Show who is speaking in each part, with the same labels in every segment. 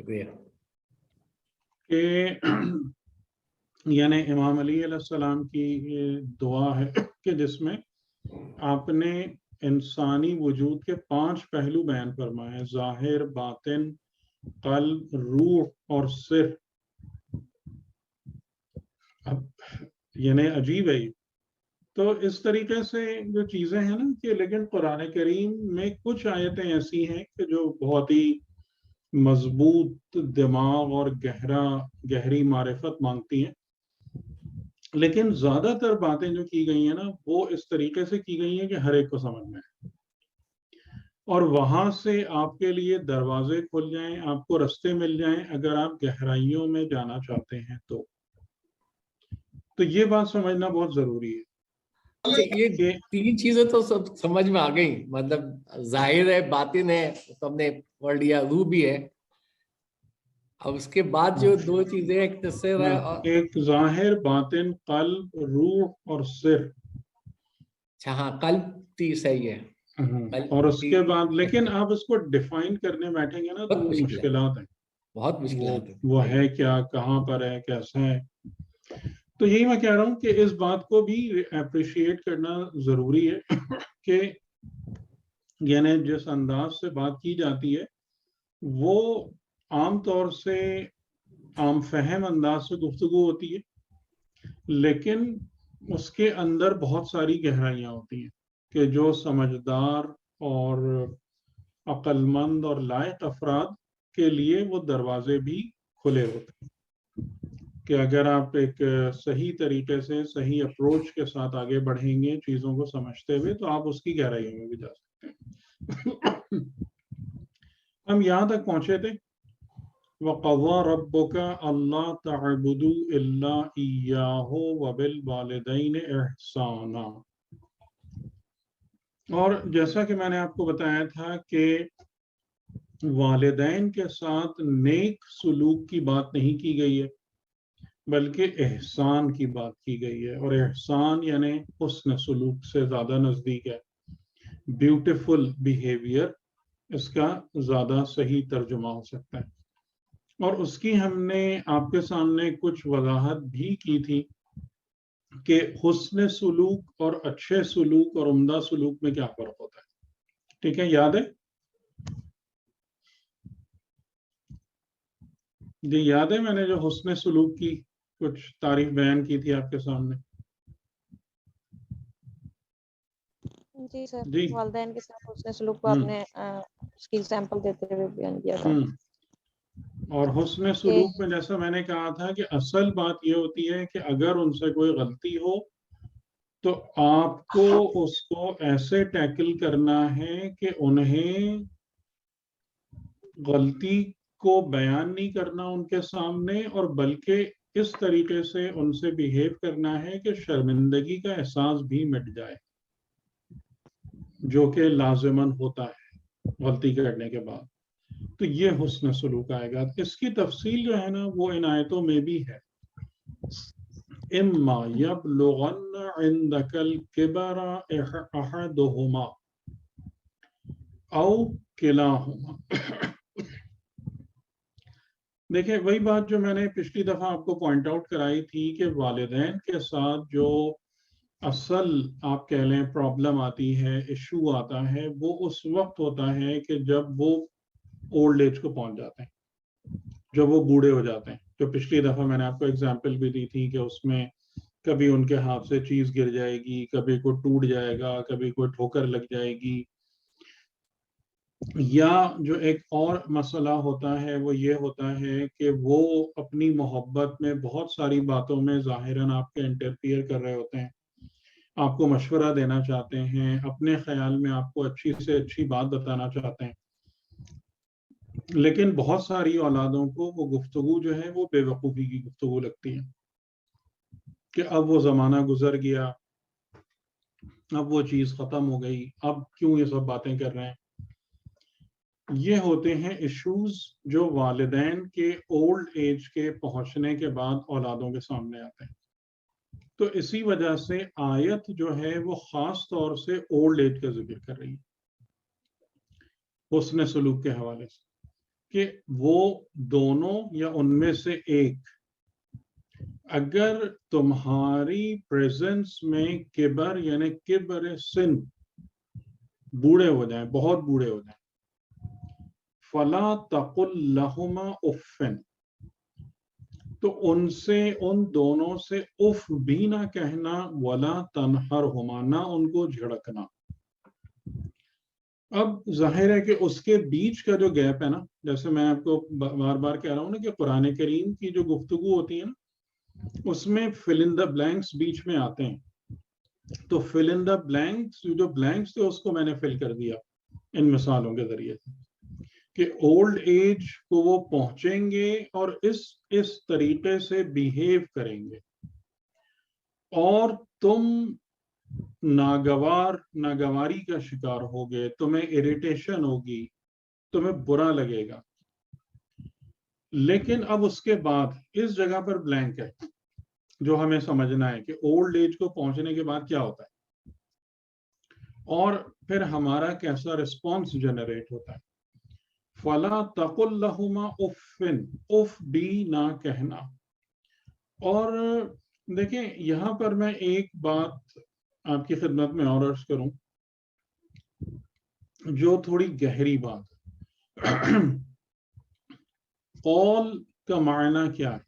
Speaker 1: شکریہ.
Speaker 2: کہ یعنی امام علیہ السلام کی یہ دعا ہے کہ جس میں آپ نے انسانی وجود کے 5 پہلو بیان فرمائے: ظاہر، باطن، قلب، روح اور سر. اب یعنی عجیب ہے یہ. تو اس طریقے سے جو چیزیں ہیں نا کہ لیکن قرآن کریم میں کچھ آیتیں ایسی ہیں کہ جو بہت ہی مضبوط دماغ اور گہری معرفت مانگتی ہیں، لیکن زیادہ تر باتیں جو کی گئی ہیں نا وہ اس طریقے سے کی گئی ہیں کہ ہر ایک کو سمجھ میں آئے، اور وہاں سے آپ کے لیے دروازے کھل جائیں، آپ کو رستے مل جائیں اگر آپ گہرائیوں میں جانا چاہتے ہیں تو یہ بات سمجھنا بہت ضروری ہے.
Speaker 1: یہ 3 چیزیں تو سب سمجھ میں آ گئی، مطلب ظاہر ہے، باطن ہے، سب نے پڑھ لیا، روح بھی ہے. اب اس کے بعد جو 2 چیزیں ایک تصویر ہے اور
Speaker 2: ایک ظاہر، باطن، قلب، روح اور سر.
Speaker 1: اچھا ہاں، قلب تی صحیح ہے.
Speaker 2: اور اس کے بعد لیکن آپ اس کو ڈیفائن کرنے بیٹھیں گے نا تو وہ مشکلات ہیں،
Speaker 1: بہت مشکلات ہیں.
Speaker 2: وہ ہے کیا، کہاں پر ہے، کیسا ہے. تو یہی میں کہہ رہا ہوں کہ اس بات کو بھی اپریشیٹ کرنا ضروری ہے کہ یعنی جس انداز سے بات کی جاتی ہے وہ عام طور سے عام فہم انداز سے گفتگو ہوتی ہے، لیکن اس کے اندر بہت ساری گہرائیاں ہوتی ہیں کہ جو سمجھدار اور عقل مند اور لائق افراد کے لیے وہ دروازے بھی کھلے ہوتے ہیں کہ اگر آپ ایک صحیح طریقے سے صحیح اپروچ کے ساتھ آگے بڑھیں گے چیزوں کو سمجھتے ہوئے تو آپ اس کی گہرائیوں میں بھی جا سکتے ہیں. ہم یہاں تک پہنچے تھے وَقَضَىٰ رَبُّكَ أَلَّا تَعْبُدُوا إِلَّا إِيَّاهُ وَبِالْوَالِدَيْنِ إِحْسَانًا. اور جیسا کہ میں نے آپ کو بتایا تھا کہ والدین کے ساتھ نیک سلوک کی بات نہیں کی گئی ہے بلکہ احسان کی بات کی گئی ہے، اور احسان یعنی حسن سلوک سے زیادہ نزدیک ہے. بیوٹیفل بیہیویئر اس کا زیادہ صحیح ترجمہ ہو سکتا ہے، اور اس کی ہم نے آپ کے سامنے کچھ وضاحت بھی کی تھی کہ حسن سلوک اور اچھے سلوک اور عمدہ سلوک میں کیا فرق ہوتا ہے. ٹھیک ہے، یاد ہے؟ جی یاد ہے میں نے جو حسن سلوک کی کچھ تعریف بیان کی تھی آپ کے سامنے؟
Speaker 3: جی سر،
Speaker 2: جی
Speaker 3: والدین کے ساتھ حسن سلوک کو آپ نے اس کی سیمپل دیتے ہوئے بیان کیا تھا.
Speaker 2: اور حسن سلوک میں جیسا میں نے کہا تھا کہ اصل بات یہ ہوتی ہے کہ اگر ان سے کوئی غلطی ہو تو آپ کو اس کو ایسے ٹیکل کرنا ہے کہ انہیں غلطی کو بیان نہیں کرنا ان کے سامنے، اور بلکہ اس طریقے سے ان سے بیہیو کرنا ہے کہ شرمندگی کا احساس بھی مٹ جائے، جو کہ لازماً ہوتا ہے غلطی کرنے کے بعد. تو یہ حسن سلوک آئے گا. اس کی تفصیل جو ہے نا وہ ان آیتوں میں بھی ہے. اما یبلغن عندک الکبر احدہما او کلاہما. دیکھیں وہی بات جو میں نے پچھلی دفعہ آپ کو پوائنٹ آؤٹ کرائی تھی کہ والدین کے ساتھ جو اصل آپ کہہ لیں پرابلم آتی ہے، ایشو آتا ہے، وہ اس وقت ہوتا ہے کہ جب وہ اولڈ ایج کو پہنچ جاتے ہیں، جب وہ بوڑھے ہو جاتے ہیں. جو پچھلی دفعہ میں نے آپ کو اگزامپل بھی دی تھی کہ اس میں کبھی ان کے ہاتھ سے چیز گر جائے گی، کبھی کوئی ٹوٹ جائے گا، کبھی کوئی ٹھوکر لگ جائے گی، یا جو ایک اور مسئلہ ہوتا ہے وہ یہ ہوتا ہے کہ وہ اپنی محبت میں بہت ساری باتوں میں ظاہراً آپ کے انٹرفیئر کر رہے ہوتے ہیں، آپ کو مشورہ دینا چاہتے ہیں، اپنے خیال میں آپ کو اچھی سے اچھی بات بتانا چاہتے ہیں، لیکن بہت ساری اولادوں کو وہ گفتگو جو ہے وہ بے وقوفی کی گفتگو لگتی ہے کہ اب وہ زمانہ گزر گیا، اب وہ چیز ختم ہو گئی، اب کیوں یہ سب باتیں کر رہے ہیں. یہ ہوتے ہیں ایشوز جو والدین کے اولڈ ایج کے پہنچنے کے بعد اولادوں کے سامنے آتے ہیں. تو اسی وجہ سے آیت جو ہے وہ خاص طور سے اولڈ ایج کا ذکر کر رہی ہے حسن سلوک کے حوالے سے. کہ وہ دونوں یا ان میں سے ایک اگر تمہاری پریزنس میں کبر یعنی کبر سن بوڑھے ہو جائیں، بہت بوڑھے ہو جائیں، فلا تقل لہما اف، تو ان دونوں سے اف بھی نہ کہنا، ولا تنہرہما، نہ ان کو جھڑکنا۔ اب ظاہر ہے کہ اس کے بیچ کا جو گیپ ہے نا، جیسے میں آپ کو بار بار کہہ رہا ہوں نا کہ قرآن کریم کی جو گفتگو ہوتی ہے نا، اس میں فل ان دا بلینکس بیچ میں آتے ہیں، تو فل ان دا بلینکس، جو بلینکس تھے اس کو میں نے فل کر دیا ان مثالوں کے ذریعے سے، کہ اولڈ ایج کو وہ پہنچیں گے اور اس طریقے سے بیہیو کریں گے، اور تم ناگواری کا شکار ہوگے، تمہیں اریٹیشن ہوگی، تمہیں برا لگے گا۔ لیکن اب اس کے بعد اس جگہ پر بلینک ہے جو ہمیں سمجھنا ہے کہ اولڈ ایج کو پہنچنے کے بعد کیا ہوتا ہے، اور پھر ہمارا کیسا رسپانس جنریٹ ہوتا ہے۔ فَلَا تَقُلْ لَهُمَا اُفٍّ، اف بھی نہ کہنا۔ اور دیکھیں یہاں پر میں ایک بات آپ کی خدمت میں اور عرض کروں جو تھوڑی گہری بات ہے۔ قول کا معنی کیا ہے؟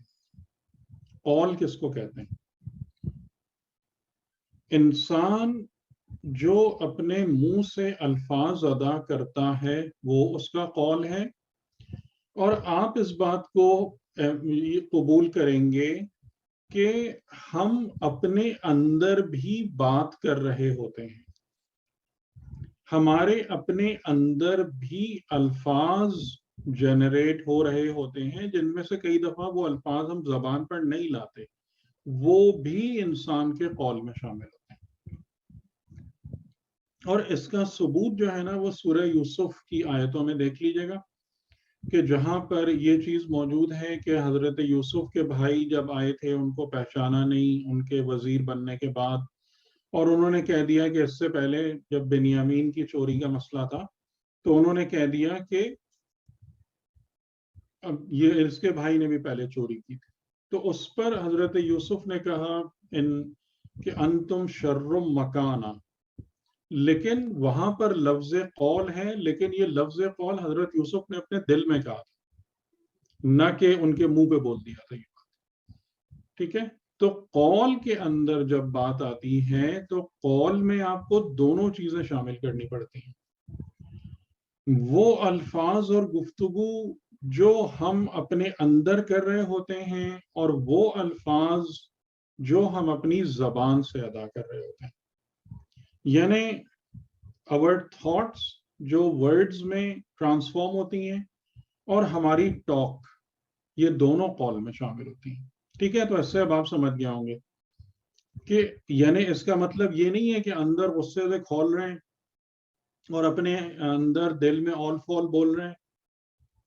Speaker 2: قول کس کو کہتے ہیں؟ انسان جو اپنے منہ سے الفاظ ادا کرتا ہے وہ اس کا قول ہے، اور آپ اس بات کو قبول کریں گے کہ ہم اپنے اندر بھی بات کر رہے ہوتے ہیں، ہمارے اپنے اندر بھی الفاظ جنریٹ ہو رہے ہوتے ہیں، جن میں سے کئی دفعہ وہ الفاظ ہم زبان پر نہیں لاتے، وہ بھی انسان کے قول میں شامل ہوتے ہیں۔ اور اس کا ثبوت جو ہے نا وہ سورہ یوسف کی آیتوں میں دیکھ لیجئے گا، کہ جہاں پر یہ چیز موجود ہے کہ حضرت یوسف کے بھائی جب آئے تھے ان کو پہچانا نہیں ان کے وزیر بننے کے بعد، اور انہوں نے کہہ دیا کہ اس سے پہلے جب بنیامین کی چوری کا مسئلہ تھا تو انہوں نے کہہ دیا کہ اب یہ اس کے بھائی نے بھی پہلے چوری کی تھی، تو اس پر حضرت یوسف نے کہا کہ انتم شر مکانا، لیکن وہاں پر لفظ قول ہے، لیکن یہ لفظ قول حضرت یوسف نے اپنے دل میں کہا تھا، نہ کہ ان کے منہ پہ بول دیا تھا یہ بات، ٹھیک ہے؟ تو قول کے اندر جب بات آتی ہے تو قول میں آپ کو دونوں چیزیں شامل کرنی پڑتی ہیں، وہ الفاظ اور گفتگو جو ہم اپنے اندر کر رہے ہوتے ہیں، اور وہ الفاظ جو ہم اپنی زبان سے ادا کر رہے ہوتے ہیں، یعنی our thoughts جو words میں ٹرانسفارم ہوتی ہیں اور ہماری ٹاک، یہ دونوں قول میں شامل ہوتی ہیں، ٹھیک ہے؟ تو اس سے اب آپ سمجھ گئے ہوں گے کہ یعنی اس کا مطلب یہ نہیں ہے کہ اندر غصے سے کھول رہے ہیں اور اپنے اندر دل میں اول فول بول رہے ہیں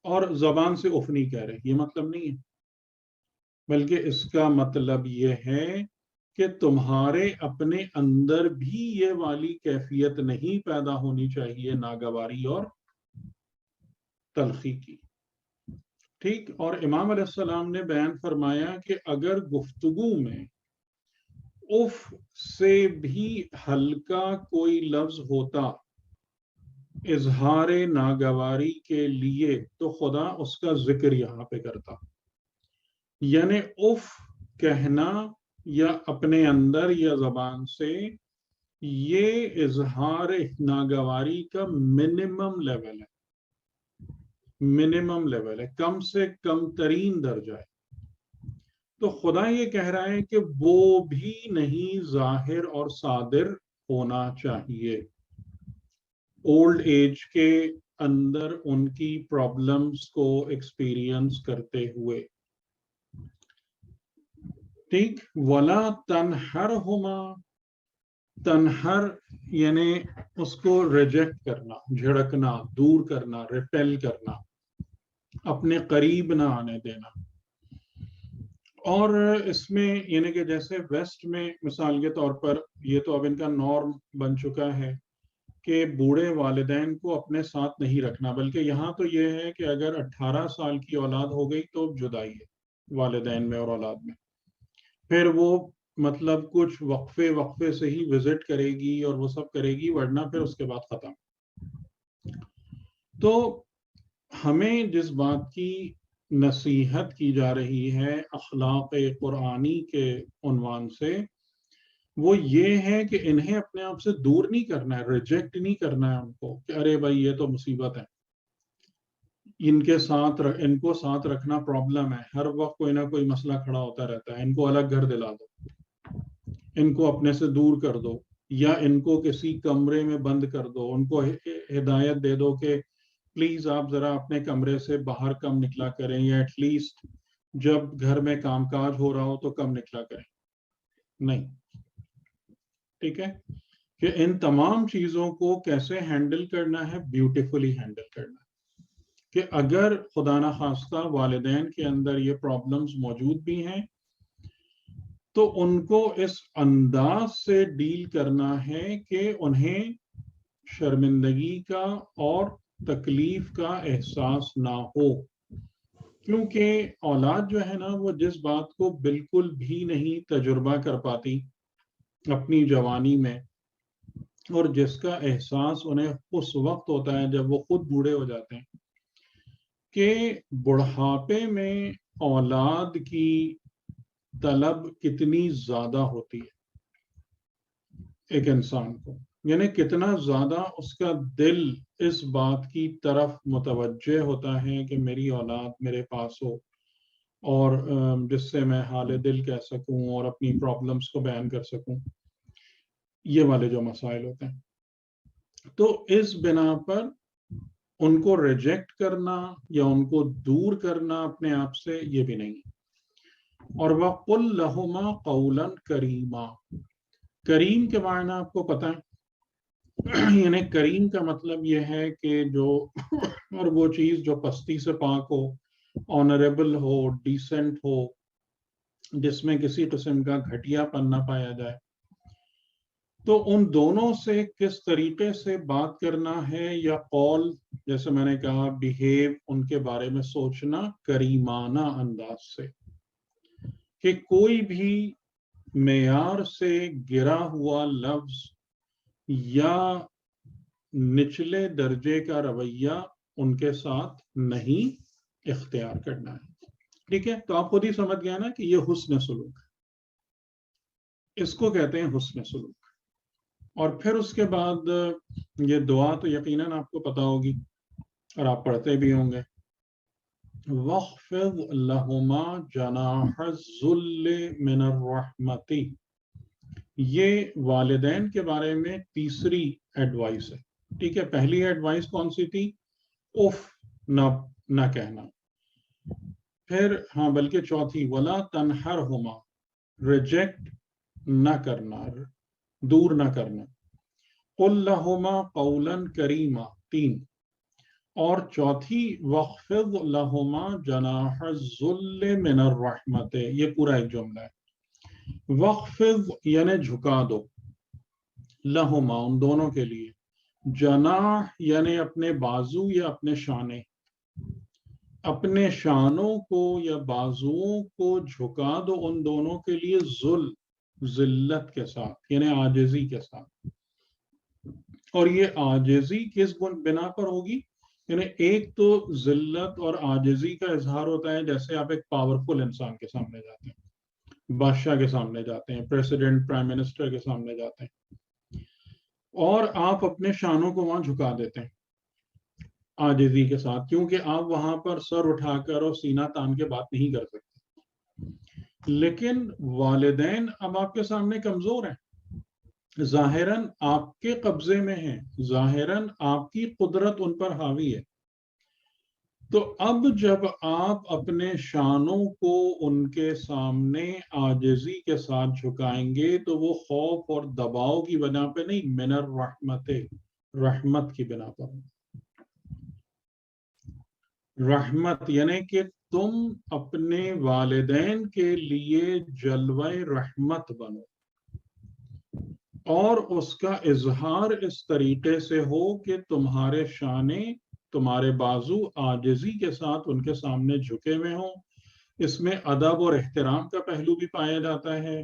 Speaker 2: اور زبان سے اف نہیں کہہ رہے، یہ مطلب نہیں ہے، بلکہ اس کا مطلب یہ ہے کہ تمہارے اپنے اندر بھی یہ والی کیفیت نہیں پیدا ہونی چاہیے ناگواری اور تلخی کی، ٹھیک؟ اور امام علیہ السلام نے بیان فرمایا کہ اگر گفتگو میں اف سے بھی ہلکا کوئی لفظ ہوتا اظہار ناگواری کے لیے تو خدا اس کا ذکر یہاں پہ کرتا، یعنی اف کہنا یا اپنے اندر یا زبان سے، یہ اظہار ناگواری کا منیمم لیول ہے، منیمم لیول ہے، کم سے کم ترین درجہ ہے۔ تو خدا یہ کہہ رہا ہے کہ وہ بھی نہیں ظاہر اور صادر ہونا چاہیے اولڈ ایج کے اندر ان کی پرابلمز کو ایکسپیرینس کرتے ہوئے، ٹھیک؟ وَلَا تَنْهَرْهُمَا، تنہر یعنی اس کو ریجیکٹ کرنا، جھڑکنا، دور کرنا، ریپیل کرنا، اپنے قریب نہ آنے دینا۔ اور اس میں یعنی کہ جیسے ویسٹ میں مثال کے طور پر یہ تو اب ان کا نارم بن چکا ہے کہ بوڑھے والدین کو اپنے ساتھ نہیں رکھنا، بلکہ یہاں تو یہ ہے کہ اگر 18 سال کی اولاد ہو گئی تو جدائی ہے والدین میں اور اولاد میں، پھر وہ مطلب کچھ وقفے سے ہی وزٹ کرے گی اور وہ سب کرے گی، ورنہ پھر اس کے بعد ختم۔ تو ہمیں جس بات کی نصیحت کی جا رہی ہے اخلاق قرآنی کے عنوان سے، وہ یہ ہے کہ انہیں اپنے آپ سے دور نہیں کرنا ہے، ریجیکٹ نہیں کرنا ہے ان کو کہ ارے بھائی یہ تو مصیبت ہے، ان کو ساتھ رکھنا پرابلم ہے، ہر وقت کوئی نہ کوئی مسئلہ کھڑا ہوتا رہتا ہے، ان کو الگ گھر دلا دو، ان کو اپنے سے دور کر دو، یا ان کو کسی کمرے میں بند کر دو، ان کو ہدایت دے دو کہ پلیز آپ ذرا اپنے کمرے سے باہر کم نکلا کریں، یا ایٹ لیسٹ جب گھر میں کام کاج ہو رہا ہو تو کم نکلا کریں۔ نہیں، ٹھیک ہے، کہ ان تمام چیزوں کو کیسے ہینڈل کرنا ہے، بیوٹیفلی ہینڈل کرنا ہے، کہ اگر خدا نخواستہ والدین کے اندر یہ پرابلمز موجود بھی ہیں تو ان کو اس انداز سے ڈیل کرنا ہے کہ انہیں شرمندگی کا اور تکلیف کا احساس نہ ہو، کیونکہ اولاد جو ہے نا وہ جس بات کو بالکل بھی نہیں تجربہ کر پاتی اپنی جوانی میں، اور جس کا احساس انہیں اس وقت ہوتا ہے جب وہ خود بوڑھے ہو جاتے ہیں، کہ بڑھاپے میں اولاد کی طلب کتنی زیادہ ہوتی ہے ایک انسان کو، یعنی کتنا زیادہ اس کا دل اس بات کی طرف متوجہ ہوتا ہے کہ میری اولاد میرے پاس ہو، اور جس سے میں حال دل کہہ سکوں اور اپنی پرابلمز کو بیان کر سکوں، یہ والے جو مسائل ہوتے ہیں۔ تو اس بنا پر ان کو ریجیکٹ کرنا یا ان کو دور کرنا اپنے آپ سے، یہ بھی نہیں۔ اور وَقُلْ لَهُمَا قَوْلًا كَرِيمًا، کریم کے معنی آپ کو پتہ ہے، یعنی کریم کا مطلب یہ ہے کہ جو اور وہ چیز جو پستی سے پاک ہو، آنریبل ہو، ڈیسنٹ ہو، جس میں کسی قسم کا گھٹیا پن نہ پایا جائے، تو ان دونوں سے کس طریقے سے بات کرنا ہے، یا قول جیسے میں نے کہا بیہیو، ان کے بارے میں سوچنا کریمانہ انداز سے، کہ کوئی بھی معیار سے گرا ہوا لفظ یا نچلے درجے کا رویہ ان کے ساتھ نہیں اختیار کرنا ہے۔ ٹھیک ہے، تو آپ خود ہی سمجھ گئے نا کہ یہ حسن سلوک ہے، اس کو کہتے ہیں حسن سلوک۔ اور پھر اس کے بعد یہ دعا تو یقیناً آپ کو پتہ ہوگی اور آپ پڑھتے بھی ہوں گے، وَاخْفِضْ لَهُمَا جَنَاحَ الذُّلِّ مِنَ الرَّحْمَةِ، یہ والدین کے بارے میں تیسری ایڈوائس ہے۔ ٹھیک ہے، پہلی ایڈوائس کون سی تھی؟ اف نہ کہنا، پھر ہاں بلکہ چوتھی وَلَا تَنْحَرْهُمَا، ریجیکٹ نہ کرنا، دور نہ کرنا، قُلْ لَهُمَا قَوْلًا كَرِيمًا، تین، اور چوتھی وَاخْفِضْ لَهُمَا جَنَاحَ الذُّلِّ مِنَ الرَّحْمَةِ، یہ پورا ایک جملہ ہے۔ وَاخْفِضْ یعنی جھکا دو، لَهُمَا ان دونوں کے لیے، جناح یعنی اپنے بازو یا اپنے شانے، اپنے شانوں کو یا بازوؤں کو جھکا دو ان دونوں کے لیے، ذلت کے ساتھ، یعنی عاجزی کے ساتھ۔ اور یہ عاجزی کس بنا پر ہوگی؟ یعنی ایک تو ذلت اور عاجزی کا اظہار ہوتا ہے جیسے آپ ایک پاورفل انسان کے سامنے جاتے ہیں، بادشاہ کے سامنے جاتے ہیں، پریزیڈنٹ، پرائم منسٹر کے سامنے جاتے ہیں، اور آپ اپنے شانوں کو وہاں جھکا دیتے ہیں عاجزی کے ساتھ، کیونکہ آپ وہاں پر سر اٹھا کر اور سینہ تان کے بات نہیں کر سکتے۔ لیکن والدین اب آپ کے سامنے کمزور ہیں، ظاہراً آپ کے قبضے میں ہیں، ظاہراً آپ کی قدرت ان پر حاوی ہے، تو اب جب آپ اپنے شانوں کو ان کے سامنے عاجزی کے ساتھ جھکائیں گے تو وہ خوف اور دباؤ کی بنا پہ نہیں، من الرحمت، رحمت کی بنا پر، رحمت یعنی کہ تم اپنے والدین کے لیے جلوہ رحمت بنو۔ اور اس کا اظہار اس طریقے سے ہو کہ تمہارے شانے، تمہارے بازو عاجزی کے ساتھ ان کے سامنے جھکے ہوئے ہوں. اس میں ادب اور احترام کا پہلو بھی پایا جاتا ہے،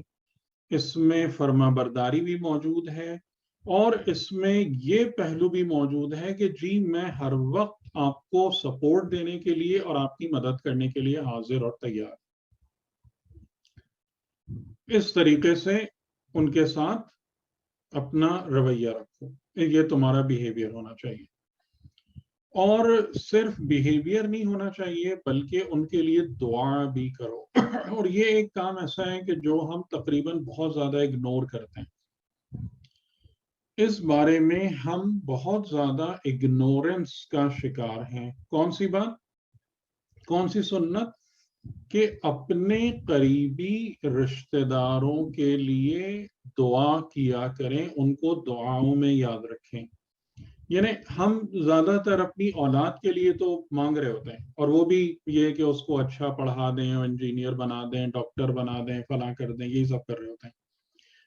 Speaker 2: اس میں فرما برداری بھی موجود ہے، اور اس میں یہ پہلو بھی موجود ہے کہ جی میں ہر وقت آپ کو سپورٹ دینے کے لیے اور آپ کی مدد کرنے کے لیے حاضر اور تیار. اس طریقے سے ان کے ساتھ اپنا رویہ رکھو، یہ تمہارا بیہیویئر ہونا چاہیے. اور صرف بیہیویئر نہیں ہونا چاہیے بلکہ ان کے لیے دعا بھی کرو. اور یہ ایک کام ایسا ہے کہ جو ہم تقریباً بہت زیادہ اگنور کرتے ہیں. اس بارے میں ہم بہت زیادہ اگنورنس کا شکار ہیں. کون سی بات، کون سی سنت؟ کہ اپنے قریبی رشتہ داروں کے لیے دعا کیا کریں، ان کو دعاؤں میں یاد رکھیں. یعنی ہم زیادہ تر اپنی اولاد کے لیے تو مانگ رہے ہوتے ہیں، اور وہ بھی یہ کہ اس کو اچھا پڑھا دیں، انجینئر بنا دیں، ڈاکٹر بنا دیں، فلاں کر دیں، یہی سب کر رہے ہوتے ہیں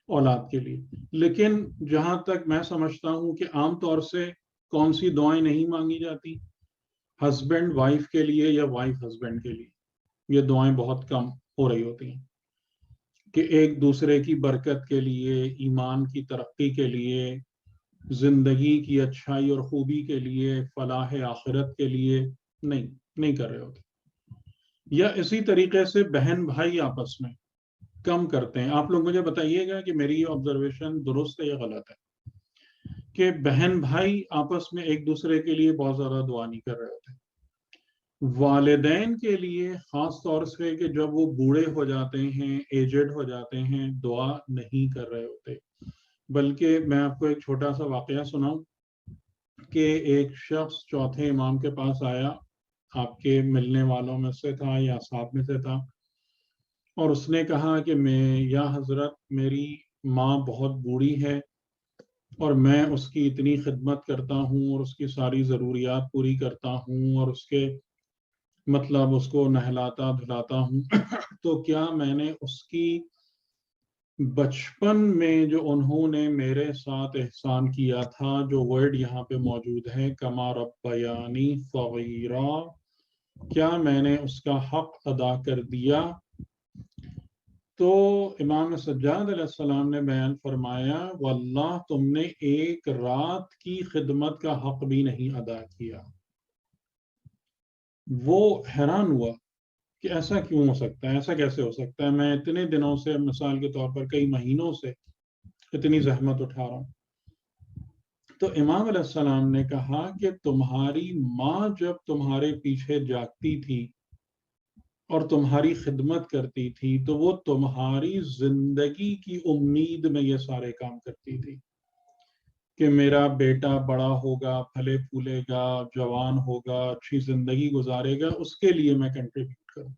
Speaker 2: اولاد کے لیے. لیکن جہاں تک میں سمجھتا ہوں کہ عام طور سے کون سی دعائیں نہیں مانگی جاتی؟ ہسبینڈ وائف کے لیے یا وائف ہسبینڈ کے لیے یہ دعائیں بہت کم ہو رہی ہوتی ہیں، کہ ایک دوسرے کی برکت کے لیے، ایمان کی ترقی کے لیے، زندگی کی اچھائی اور خوبی کے لیے، فلاح آخرت کے لیے نہیں کر رہے ہوتے. یا اسی طریقے سے بہن بھائی آپس میں کم کرتے ہیں. آپ لوگ مجھے بتائیے گا کہ میری یہ آبزرویشن درست ہے یا غلط ہے، کہ بہن بھائی آپس میں ایک دوسرے کے لیے بہت زیادہ دعا نہیں کر رہے ہوتے. والدین کے لیے خاص طور سے کہ جب وہ بوڑھے ہو جاتے ہیں، ایجڈ ہو جاتے ہیں، دعا نہیں کر رہے ہوتے. بلکہ میں آپ کو ایک چھوٹا سا واقعہ سناؤں کہ ایک شخص چوتھے امام کے پاس آیا، آپ کے ملنے والوں میں سے تھا یا ساتھ میں سے تھا، اور اس نے کہا کہ یا حضرت میری ماں بہت بوڑھی ہے اور میں اس کی اتنی خدمت کرتا ہوں اور اس کی ساری ضروریات پوری کرتا ہوں اور اس کے مطلب اس کو نہلاتا دھلاتا ہوں تو کیا میں نے اس کی بچپن میں جو انہوں نے میرے ساتھ احسان کیا تھا، جو ورڈ یہاں پہ موجود ہے کما ربیانی صغیرا، کیا میں نے اس کا حق ادا کر دیا؟ تو امام سجاد علیہ السلام نے بیان فرمایا واللہ تم نے ایک رات کی خدمت کا حق بھی نہیں ادا کیا. وہ حیران ہوا کہ ایسا کیوں ہو سکتا ہے، ایسا کیسے ہو سکتا ہے، میں اتنے دنوں سے، مثال کے طور پر کئی مہینوں سے اتنی زحمت اٹھا رہا ہوں. تو امام علیہ السلام نے کہا کہ تمہاری ماں جب تمہارے پیچھے جاگتی تھی اور تمہاری خدمت کرتی تھی تو وہ تمہاری زندگی کی امید میں یہ سارے کام کرتی تھی کہ میرا بیٹا بڑا ہوگا، پھلے پھولے گا، جوان ہوگا، اچھی زندگی گزارے گا، اس کے لیے میں کنٹریبیوٹ کروں.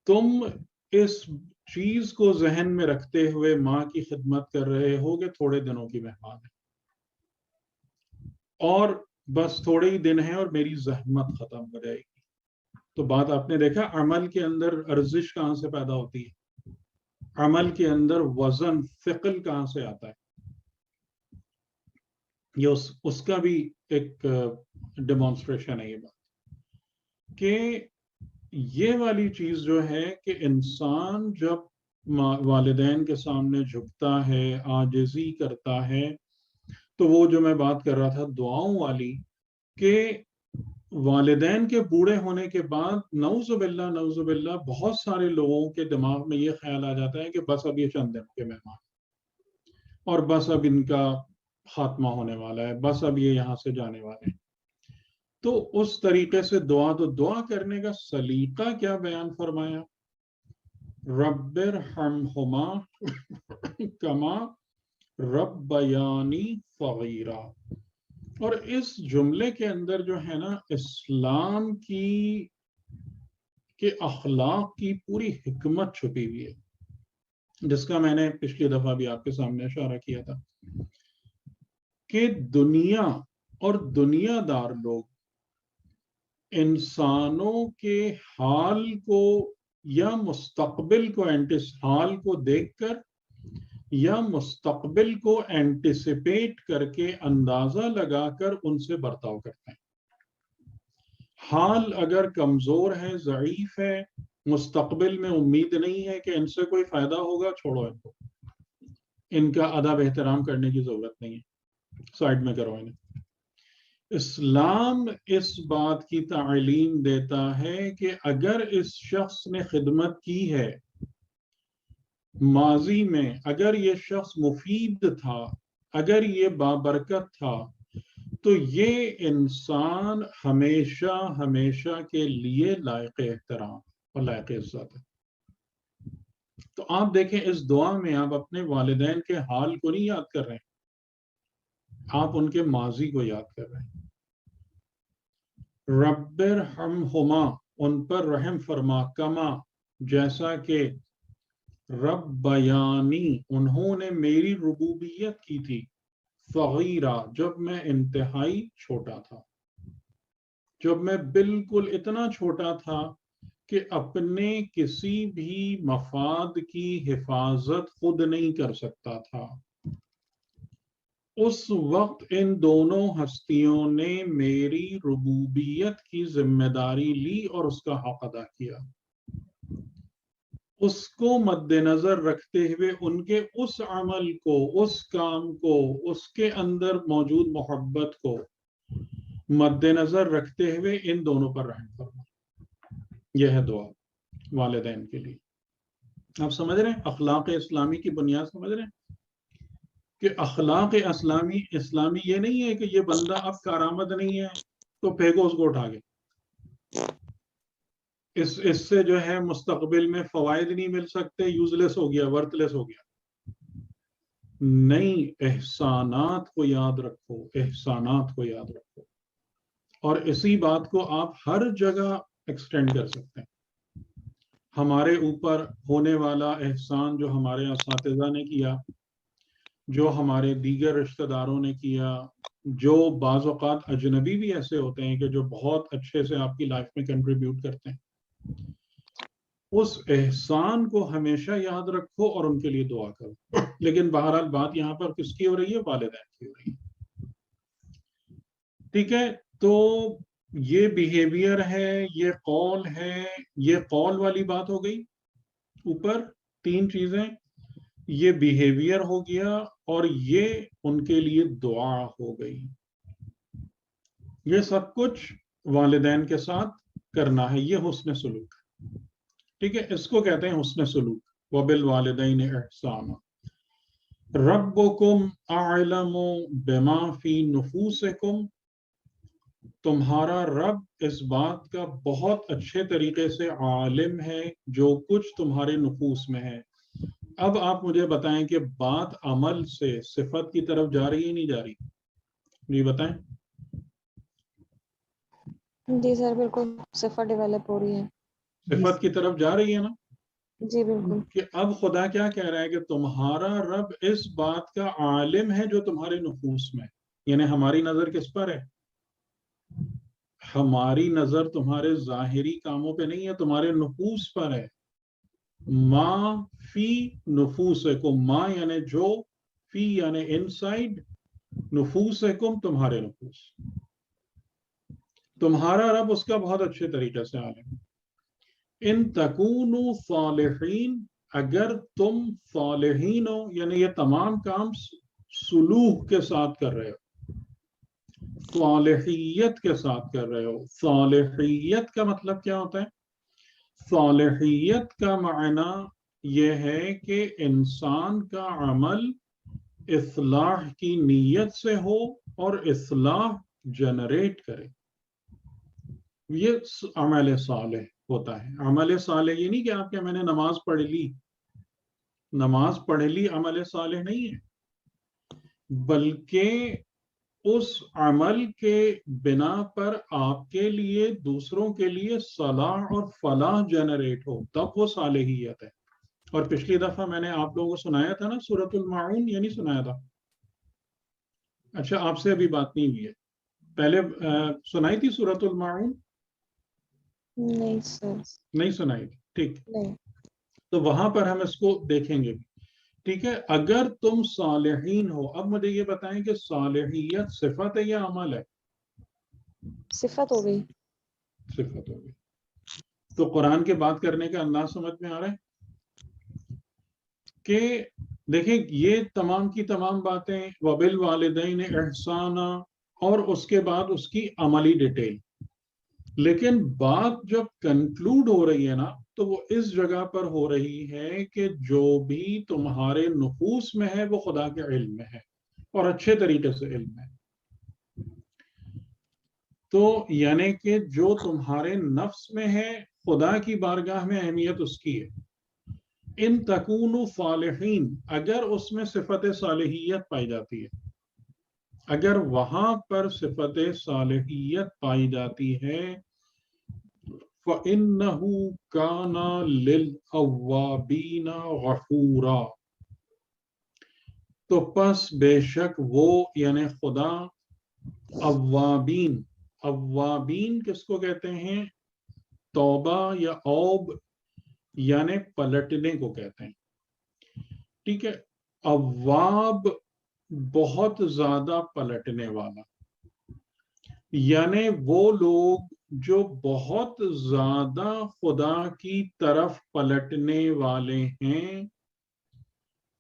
Speaker 2: تم اس چیز کو ذہن میں رکھتے ہوئے ماں کی خدمت کر رہے ہو کہ تھوڑے دنوں کی مہمان ہے اور بس تھوڑے ہی دن ہیں اور میری زحمت ختم ہو جائے گی. تو بات آپ نے دیکھا عمل کے اندر ارزش کہاں سے پیدا ہوتی ہے، عمل کے اندر وزن، ثقل کہاں سے آتا ہے. یہ اس کا بھی ایک ڈیمانسٹریشن ہے یہ بات، کہ یہ والی چیز جو ہے کہ انسان جب والدین کے سامنے جھکتا ہے، عاجزی کرتا ہے، تو وہ جو میں بات کر رہا تھا دعاؤں والی، کہ والدین کے بوڑھے ہونے کے بعد نعوذ باللہ بہت سارے لوگوں کے دماغ میں یہ خیال آ جاتا ہے کہ بس اب یہ چند دن کے مہمان اور بس اب ان کا خاتمہ ہونے والا ہے، بس اب یہ یہاں سے جانے والے ہیں. تو اس طریقے سے دعا کرنے کا سلیقہ کیا بیان فرمایا، رب ارحمہما کما ربیانی صغیرا. اور اس جملے کے اندر جو ہے نا اسلام کے اخلاق کی پوری حکمت چھپی ہوئی ہے، جس کا میں نے پچھلی دفعہ بھی آپ کے سامنے اشارہ کیا تھا کہ دنیا اور دنیا دار لوگ انسانوں کے حال کو یا مستقبل کو، حال کو دیکھ کر یا مستقبل کو اینٹیسپیٹ کر کے اندازہ لگا کر ان سے برتاؤ کرتے ہیں. حال اگر کمزور ہے، ضعیف ہے، مستقبل میں امید نہیں ہے کہ ان سے کوئی فائدہ ہوگا، چھوڑو ان کو، ان کا ادب احترام کرنے کی ضرورت نہیں ہے، سائڈ میں کرو انہیں. اسلام اس بات کی تعلیم دیتا ہے کہ اگر اس شخص نے خدمت کی ہے ماضی میں، اگر یہ شخص مفید تھا، اگر یہ بابرکت تھا، تو یہ انسان ہمیشہ ہمیشہ کے لیے لائق احترام اور لائق عزت ہے. تو آپ دیکھیں اس دعا میں آپ اپنے والدین کے حال کو نہیں یاد کر رہے ہیں، آپ ان کے ماضی کو یاد کر رہے ہیں. رب ارحمہما، ان پر رحم فرما، کما، جیسا کہ رب بیانی، انہوں نے میری ربوبیت کی تھی، صغیرہ، جب میں انتہائی چھوٹا تھا، جب میں بالکل اتنا چھوٹا تھا کہ اپنے کسی بھی مفاد کی حفاظت خود نہیں کر سکتا تھا. اس وقت ان دونوں ہستیوں نے میری ربوبیت کی ذمہ داری لی اور اس کا حق ادا کیا. اس کو مد نظر رکھتے ہوئے ان کے اس عمل کو، اس کام کو، اس کے اندر موجود محبت کو مد نظر رکھتے ہوئے ان دونوں پر رحم فرما. یہ ہے دعا والدین کے لیے. آپ سمجھ رہے ہیں اخلاق اسلامی کی بنیاد سمجھ رہے ہیں کہ اخلاق اسلامی یہ نہیں ہے کہ یہ بندہ اب کارآمد نہیں ہے تو پھینکو اس کو اٹھا کے، اس سے جو ہے مستقبل میں فوائد نہیں مل سکتے، یوز لیس ہو گیا، ورتھ لیس ہو گیا. نہیں، احسانات کو یاد رکھو، احسانات کو یاد رکھو، اور اسی بات کو آپ ہر جگہ ایکسٹینڈ کر سکتے ہیں. ہمارے اوپر ہونے والا احسان جو ہمارے اساتذہ نے کیا، جو ہمارے دیگر رشتہ داروں نے کیا، جو بعض اوقات اجنبی بھی ایسے ہوتے ہیں کہ جو بہت اچھے سے آپ کی لائف میں کنٹریبیوٹ کرتے ہیں، اس احسان کو ہمیشہ یاد رکھو اور ان کے لیے دعا کرو. لیکن بہرحال بات یہاں پر کس کی ہو رہی ہے؟ والدین کی ہو رہی ہے. ٹھیک ہے، تو یہ بیہیویئر ہے، یہ قول ہے، یہ قول والی بات ہو گئی. اوپر تین چیزیں، یہ بیہیویئر ہو گیا اور یہ ان کے لیے دعا ہو گئی. یہ سب کچھ والدین کے ساتھ کرنا ہے، یہ حسن سلوک. ٹھیک ہے، اس کو کہتے ہیں حسن سلوک. وبالوالدین احسانا، ربکم اعلم بما فی نفوسکم، تمہارا رب اس بات کا بہت اچھے طریقے سے عالم ہے جو کچھ تمہارے نفوس میں ہے. اب آپ مجھے بتائیں کہ بات عمل سے صفت کی طرف جا رہی ہے نہیں جا رہی؟ جی بتائیں.
Speaker 3: جی سر بالکل صفت ڈیولپ ہو رہی ہے.
Speaker 2: صفت کی طرف جا رہی ہے نا؟
Speaker 3: جی بالکل.
Speaker 2: کہ اب خدا کیا کہہ رہا ہے کہ تمہارا رب اس بات کا عالم ہے جو تمہارے نفوس میں، یعنی ہماری نظر کس پر ہے؟ ہماری نظر تمہارے ظاہری کاموں پہ نہیں ہے، تمہارے نفوس پر ہے. ما فی نفوسکم، ما یعنی جو، فی یعنی انسائیڈ، نفوسکم تمہارے نفوس. تمہارا رب اس کا بہت اچھے طریقے سے عالم ہے. ان تکونوا صالحین، اگر تم صالحین ہو، یعنی یہ تمام کام سلوک کے ساتھ کر رہے ہو، صالحیت کے ساتھ کر رہے ہو. صالحیت کا مطلب کیا ہوتا ہے؟ صالحیت کا معنی یہ ہے کہ انسان کا عمل اصلاح کی نیت سے ہو اور اصلاح جنریٹ کرے. یہ عمل صالح ہوتا ہے. عمل صالح یہ نہیں کہ آپ کہ میں نے نماز پڑھ لی، نماز پڑھ لی عمل صالح نہیں ہے، بلکہ اس عمل کے بنا پر آپ کے لیے، دوسروں کے لیے صلاح اور فلاح جنریٹ ہو، تب وہ صالحیت ہے. اور پچھلی دفعہ میں نے آپ لوگوں کو سنایا تھا نا سورۃ الماعون، یہ نہیں سنایا تھا؟ اچھا آپ سے ابھی بات نہیں ہوئی ہے، پہلے سنائی تھی سورۃ الماعون؟
Speaker 3: نہیں سر.
Speaker 2: نہیں سنائی تھی، ٹھیک.
Speaker 3: نہیں.
Speaker 2: تو وہاں پر ہم اس کو دیکھیں گے ٹھیک ہے. اگر تم صالحین ہو، اب مجھے یہ بتائیں کہ صالحیت صفت ہے یا عمل ہے؟
Speaker 3: صفت ہو گئی.
Speaker 2: صفت ہو گئی. تو قرآن کے بات کرنے کا انداز سمجھ میں آ رہا ہے کہ دیکھیں یہ تمام کی تمام باتیں وبالوالدین احسانا اور اس کے بعد اس کی عملی ڈیٹیل، لیکن بات جب کنکلوڈ ہو رہی ہے نا تو وہ اس جگہ پر ہو رہی ہے کہ جو بھی تمہارے نفوس میں ہے وہ خدا کے علم میں ہے اور اچھے طریقے سے علم ہے. تو یعنی کہ جو تمہارے نفس میں ہے خدا کی بارگاہ میں اہمیت اس کی ہے. ان تکونوا صالحین، اگر اس میں صفت صالحیت پائی جاتی ہے، اگر وہاں پر صفت صالحیت پائی جاتی ہے، فَإِنَّهُ كَانَ لِلْأَوَّابِينَ غَفُورًا، تو پس بے شک وہ یعنی خدا اوابین، اوابین کس کو کہتے ہیں؟ توبہ یا اوب یعنی پلٹنے کو کہتے ہیں. ٹھیک ہے. اواب بہت زیادہ پلٹنے والا، یعنی وہ لوگ جو بہت زیادہ خدا کی طرف پلٹنے والے ہیں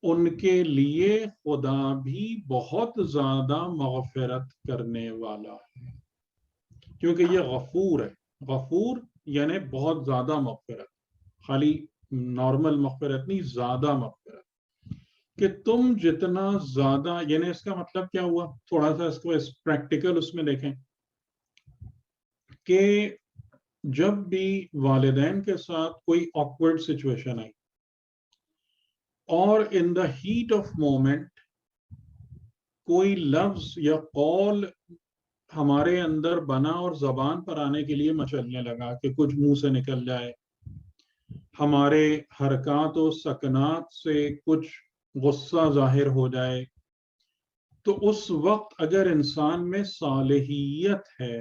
Speaker 2: ان کے لیے خدا بھی بہت زیادہ مغفرت کرنے والا ہے، کیونکہ یہ غفور ہے. غفور یعنی بہت زیادہ مغفرت، خالی نارمل مغفرت نہیں، زیادہ مغفرت. کہ تم جتنا زیادہ، یعنی اس کا مطلب کیا ہوا، تھوڑا سا اس کو پریکٹیکل اس میں دیکھیں کہ جب بھی والدین کے ساتھ کوئی آکورڈ سچویشن آئی اور ان دا ہیٹ آف مومنٹ کوئی لفظ یا قول ہمارے اندر بنا اور زبان پر آنے کے لیے مچلنے لگا کہ کچھ منہ سے نکل جائے، ہمارے حرکات و سکنات سے کچھ غصہ ظاہر ہو جائے، تو اس وقت اگر انسان میں صالحیت ہے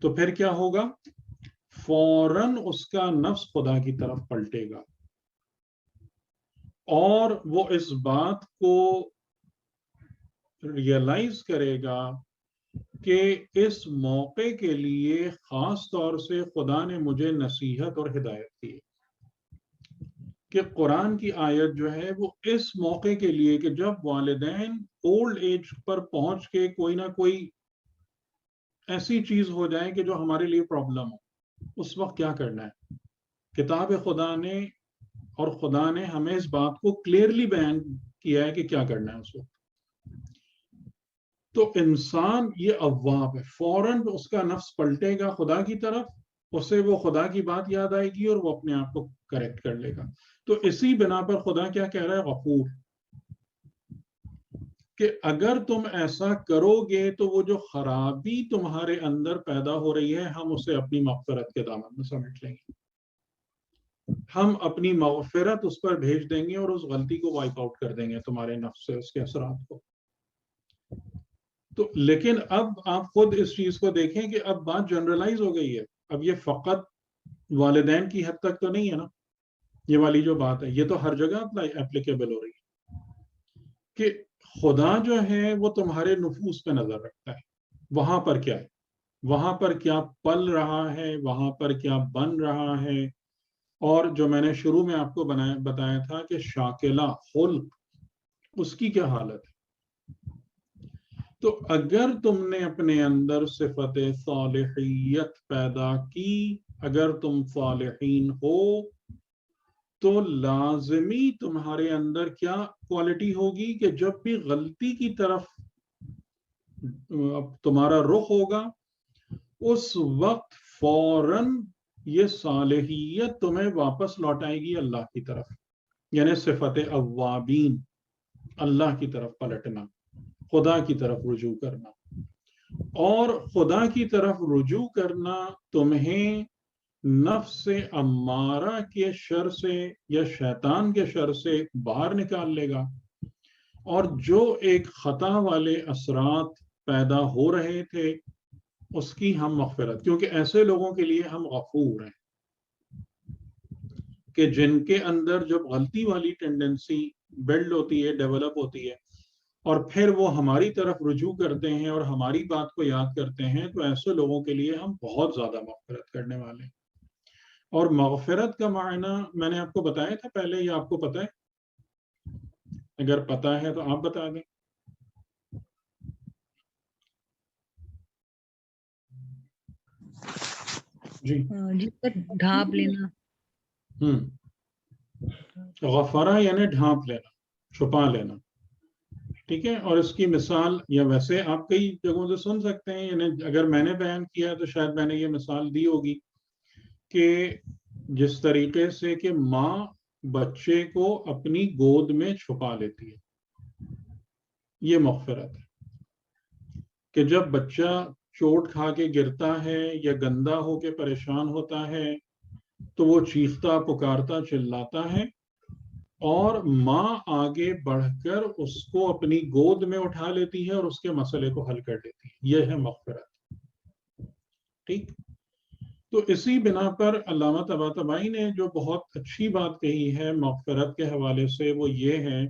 Speaker 2: تو پھر کیا ہوگا؟ فوراً اس کا نفس خدا کی طرف پلٹے گا اور وہ اس بات کو ریئلائز کرے گا کہ اس موقع کے لیے خاص طور سے خدا نے مجھے نصیحت اور ہدایت کی، کہ قرآن کی آیت جو ہے وہ اس موقع کے لیے کہ جب والدین اولڈ ایج پر پہنچ کے کوئی نہ کوئی ایسی چیز ہو جائے کہ جو ہمارے لیے پرابلم ہو، اس وقت کیا کرنا ہے. کتاب خدا نے اور خدا نے ہمیں اس بات کو کلیئرلی بیان کیا ہے کہ کیا کرنا ہے اس وقت. تو انسان یہ اواب ہے، فوراً اس کا نفس پلٹے گا خدا کی طرف، اسے وہ خدا کی بات یاد آئے گی اور وہ اپنے آپ کو کریکٹ کر لے گا. تو اسی بنا پر خدا کیا کہہ رہا ہے؟ غفور، کہ اگر تم ایسا کرو گے تو وہ جو خرابی تمہارے اندر پیدا ہو رہی ہے ہم اسے اپنی مغفرت کے دامن میں سمیٹ لیں گے، ہم اپنی مغفرت اس پر بھیج دیں گے اور اس غلطی کو وائپ آؤٹ کر دیں گے تمہارے نفس سے، اس کے اثرات کو. تو لیکن اب آپ خود اس چیز کو دیکھیں کہ اب بات جنرلائز ہو گئی ہے. اب یہ فقط والدین کی حد تک تو نہیں ہے نا، یہ والی جو بات ہے یہ تو ہر جگہ اپلیکیبل ہو رہی ہے کہ خدا جو ہے وہ تمہارے نفوس پہ نظر رکھتا ہے، وہاں پر کیا ہے، وہاں پر کیا پل رہا ہے، وہاں پر کیا بن رہا ہے. اور جو میں نے شروع میں آپ کو بتایا تھا کہ شاکلہ خلق، اس کی کیا حالت ہے. تو اگر تم نے اپنے اندر صفت صالحیت پیدا کی، اگر تم صالحین ہو تو لازمی تمہارے اندر کیا کوالٹی ہوگی کہ جب بھی غلطی کی طرف تمہارا رخ ہوگا اس وقت فوراً یہ صالحیت تمہیں واپس لوٹائے گی اللہ کی طرف، یعنی صفت اوابین، اللہ کی طرف پلٹنا، خدا کی طرف رجوع کرنا. اور خدا کی طرف رجوع کرنا تمہیں نفس امارہ کے شر سے یا شیطان کے شر سے باہر نکال لے گا، اور جو ایک خطا والے اثرات پیدا ہو رہے تھے اس کی ہم مغفرت، کیونکہ ایسے لوگوں کے لیے ہم غفور ہیں کہ جن کے اندر جب غلطی والی ٹینڈنسی بلڈ ہوتی ہے، ڈیولپ ہوتی ہے، اور پھر وہ ہماری طرف رجوع کرتے ہیں اور ہماری بات کو یاد کرتے ہیں، تو ایسے لوگوں کے لیے ہم بہت زیادہ مغفرت کرنے والے ہیں۔ اور مغفرت کا معنی میں نے آپ کو بتایا تھا پہلے، یا آپ کو پتہ ہے؟ اگر پتہ ہے تو آپ بتا دیں۔ جی
Speaker 4: جس کا ڈھانپ لینا۔
Speaker 2: غفرہ یعنی ڈھانپ لینا، چھپا لینا، ٹھیک ہے۔ اور اس کی مثال، یا ویسے آپ کئی جگہوں سے سن سکتے ہیں، یعنی اگر میں نے بیان کیا تو شاید میں نے یہ مثال دی ہوگی کہ جس طریقے سے کہ ماں بچے کو اپنی گود میں چھپا لیتی ہے، یہ مغفرت ہے۔ کہ جب بچہ چوٹ کھا کے گرتا ہے یا گندا ہو کے پریشان ہوتا ہے تو وہ چیختا، پکارتا، چلاتا ہے، اور ماں آگے بڑھ کر اس کو اپنی گود میں اٹھا لیتی ہے اور اس کے مسئلے کو حل کر دیتی ہے، یہ ہے مغفرت، ٹھیک۔ تو اسی بنا پر علامہ طباطبائی نے جو بہت اچھی بات کہی ہے مغفرت کے حوالے سے، وہ یہ ہے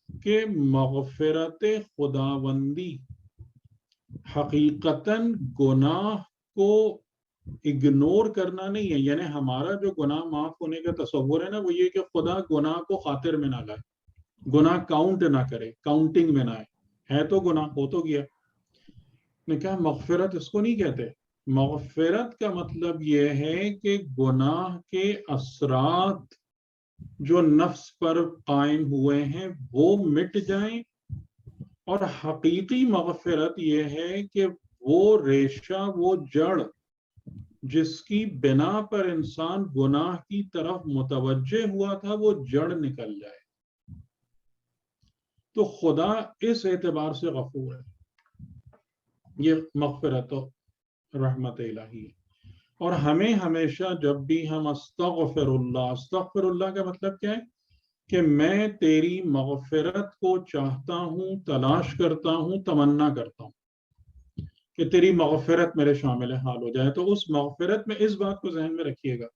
Speaker 2: کہ مغفرت خداوندی حقیقتاً گناہ کو اگنور کرنا نہیں ہے، یعنی ہمارا جو گناہ معاف ہونے کا تصور ہے نا، وہ یہ کہ خدا گناہ کو خاطر میں نہ لائے، گناہ کاؤنٹ نہ کرے، کاؤنٹنگ میں نہ آئے، ہے تو گناہ ہو تو گیا۔ نے کہا مغفرت اس کو نہیں کہتے۔ مغفرت کا مطلب یہ ہے کہ گناہ کے اثرات جو نفس پر قائم ہوئے ہیں وہ مٹ جائیں، اور حقیقی مغفرت یہ ہے کہ وہ ریشہ، وہ جڑ جس کی بنا پر انسان گناہ کی طرف متوجہ ہوا تھا، وہ جڑ نکل جائے۔ تو خدا اس اعتبار سے غفور ہے، یہ مغفرت و رحمت الہی ہے۔ اور ہمیں ہمیشہ جب بھی ہم استغفر اللہ کا مطلب کیا ہے؟ کہ میں تیری مغفرت کو چاہتا ہوں، تلاش کرتا ہوں، تمنا کرتا ہوں کہ تیری مغفرت میرے شامل حال ہو جائے۔ تو اس مغفرت میں اس بات کو ذہن میں رکھیے گا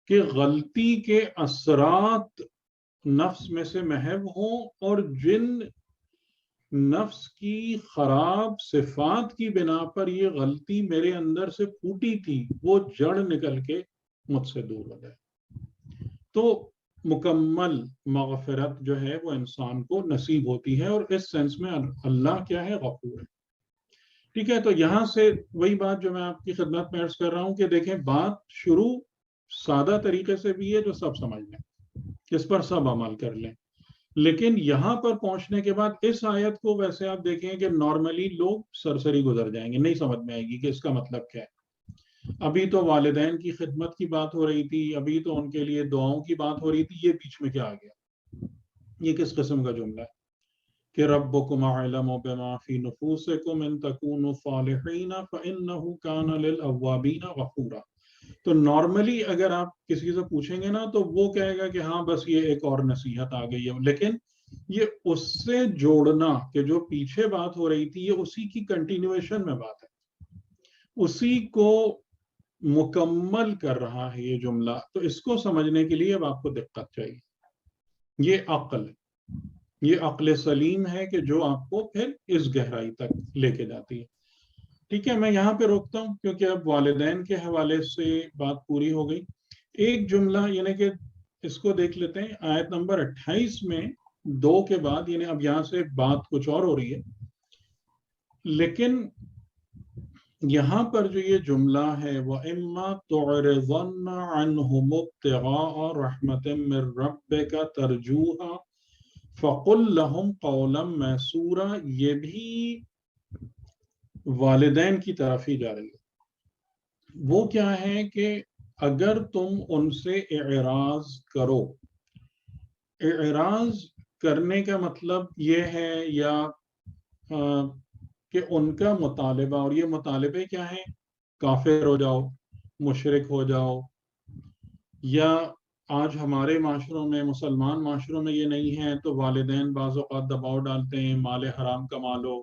Speaker 2: کہ غلطی کے اثرات نفس میں سے محو ہوں، اور جن نفس کی خراب صفات کی بنا پر یہ غلطی میرے اندر سے پھوٹی تھی، وہ جڑ نکل کے مجھ سے دور ہو جائے۔ تو مکمل مغفرت جو ہے وہ انسان کو نصیب ہوتی ہے، اور اس سینس میں اللہ کیا ہے؟ غفور ہے، ٹھیک ہے۔ تو یہاں سے وہی بات جو میں آپ کی خدمت میں عرض کر رہا ہوں کہ دیکھیں، بات شروع سادہ طریقے سے بھی ہے جو سب سمجھ لیں، اس پر سب عمل کر لیں، لیکن یہاں پر پہنچنے کے بعد اس آیت کو ویسے آپ دیکھیں کہ نارملی لوگ سرسری گزر جائیں گے، نہیں سمجھ میں آئے گی کہ اس کا مطلب کیا ہے۔ ابھی تو والدین کی خدمت کی بات ہو رہی تھی، ابھی تو ان کے لیے دعاؤں کی بات ہو رہی تھی، یہ بیچ میں کیا آ گیا؟ یہ کس قسم کا جملہ ہے کہ ربکم اعلم بما فی نفوسکم ان تکونوا صالحین فانہ کان للاوابین غفورا۔ تو نارملی اگر آپ کسی سے پوچھیں گے نا تو وہ کہے گا کہ ہاں بس یہ ایک اور نصیحت آ گئی ہے، لیکن یہ اس سے جوڑنا کہ جو پیچھے بات ہو رہی تھی، یہ اسی کی کنٹینیویشن میں بات ہے، اسی کو مکمل کر رہا ہے یہ جملہ۔ تو اس کو سمجھنے کے لیے اب آپ کو دقت چاہیے، یہ عقل ہے، یہ عقل سلیم ہے کہ جو آپ کو پھر اس گہرائی تک لے کے جاتی ہے، ٹھیک ہے۔ میں یہاں پہ روکتا ہوں کیونکہ اب والدین کے حوالے سے بات پوری ہو گئی۔ ایک جملہ یعنی کہ اس کو دیکھ لیتے ہیں، آیت نمبر 28 میں 2 کے بعد، یعنی اب یہاں سے بات کچھ اور ہو رہی ہے، لیکن یہاں پر جو یہ جملہ ہے وَإِمَّا تُعْرِضَنَّ عَنْهُمُ ابْتِغَاءَ رَحْمَةٍ مِّن رَّبِّكَ تَرْجُوهَا فَقُل لَّهُمْ قَوْلًا مَّيْسُورًا، یہ بھی والدین کی طرف ہی جا رہی ہے۔ وہ کیا ہے کہ اگر تم ان سے اعراض کرو، اعراض کرنے کا مطلب یہ ہے یا کہ ان کا مطالبہ، اور یہ مطالبے کیا ہیں؟ کافر ہو جاؤ، مشرک ہو جاؤ، یا آج ہمارے معاشروں میں، مسلمان معاشروں میں یہ نہیں ہے تو والدین بعض اوقات دباؤ ڈالتے ہیں، مال حرام کما لو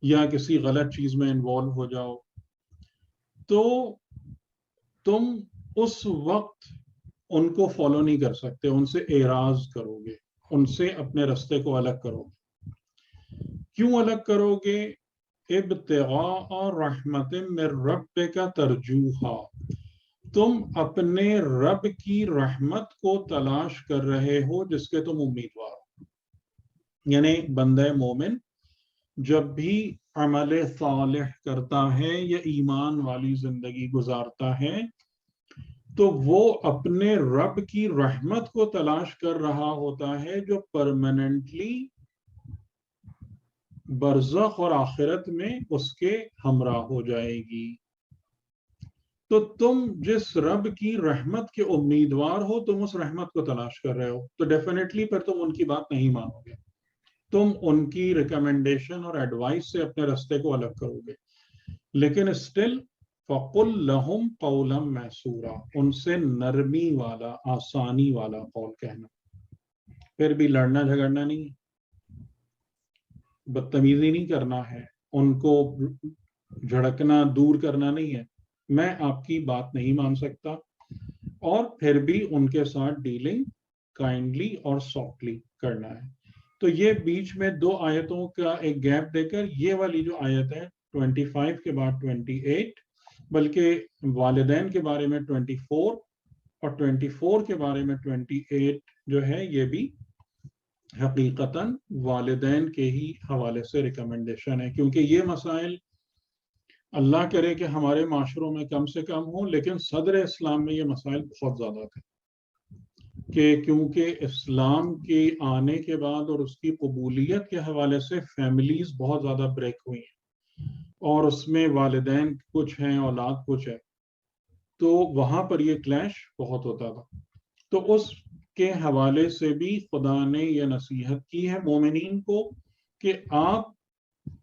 Speaker 2: یا کسی غلط چیز میں انوالو ہو جاؤ، تو تم اس وقت ان کو فالو نہیں کر سکتے، ان سے اعراض کرو گے، ان سے اپنے رستے کو الگ کرو گے. کیوں الگ کرو گے؟ ابتغاء رحمت من ربک ترجوہا، تم اپنے رب کی رحمت کو تلاش کر رہے ہو جس کے تم امیدوار ہو. یعنی بندہ مومن جب بھی عمل صالح کرتا ہے یا ایمان والی زندگی گزارتا ہے تو وہ اپنے رب کی رحمت کو تلاش کر رہا ہوتا ہے جو پرماننٹلی برزخ اور آخرت میں اس کے ہمراہ ہو جائے گی. تو تم جس رب کی رحمت کے امیدوار ہو تم اس رحمت کو تلاش کر رہے ہو تو ڈیفینیٹلی پھر تم ان کی بات نہیں مانو گے، تم ان کی ریکمنڈیشن اور ایڈوائس سے اپنے رستے کو الگ کرو گے. لیکن اسٹل فَقُلْ لَهُمْ قَوْلًا مَيْسُورًا، ان سے نرمی والا آسانی والا قول کہنا. پھر بھی لڑنا جھگڑنا نہیں ہے، بدتمیزی نہیں کرنا ہے، ان کو جھڑکنا دور کرنا نہیں ہے. میں آپ کی بات نہیں مان سکتا، اور پھر بھی ان کے ساتھ ڈیلنگ کائنڈلی اور سافٹلی کرنا ہے. تو یہ بیچ میں دو آیتوں کا ایک گیپ دے کر یہ والی جو آیت ہے 25 کے بعد 28، بلکہ والدین کے بارے میں 24 اور 24 کے بارے میں 28 جو ہے یہ بھی حقیقتاً والدین کے ہی حوالے سے ریکمنڈیشن ہے، کیونکہ یہ مسائل اللہ کرے کہ ہمارے معاشروں میں کم سے کم ہوں، لیکن صدر اسلام میں یہ مسائل بہت زیادہ تھے کہ کیونکہ اسلام کے آنے کے بعد اور اس کی قبولیت کے حوالے سے فیملیز بہت زیادہ بریک ہوئی ہیں اور اس میں والدین کچھ ہیں اولاد کچھ ہے، تو وہاں پر یہ کلیش بہت ہوتا تھا. تو اس کے حوالے سے بھی خدا نے یہ نصیحت کی ہے مومنین کو کہ آپ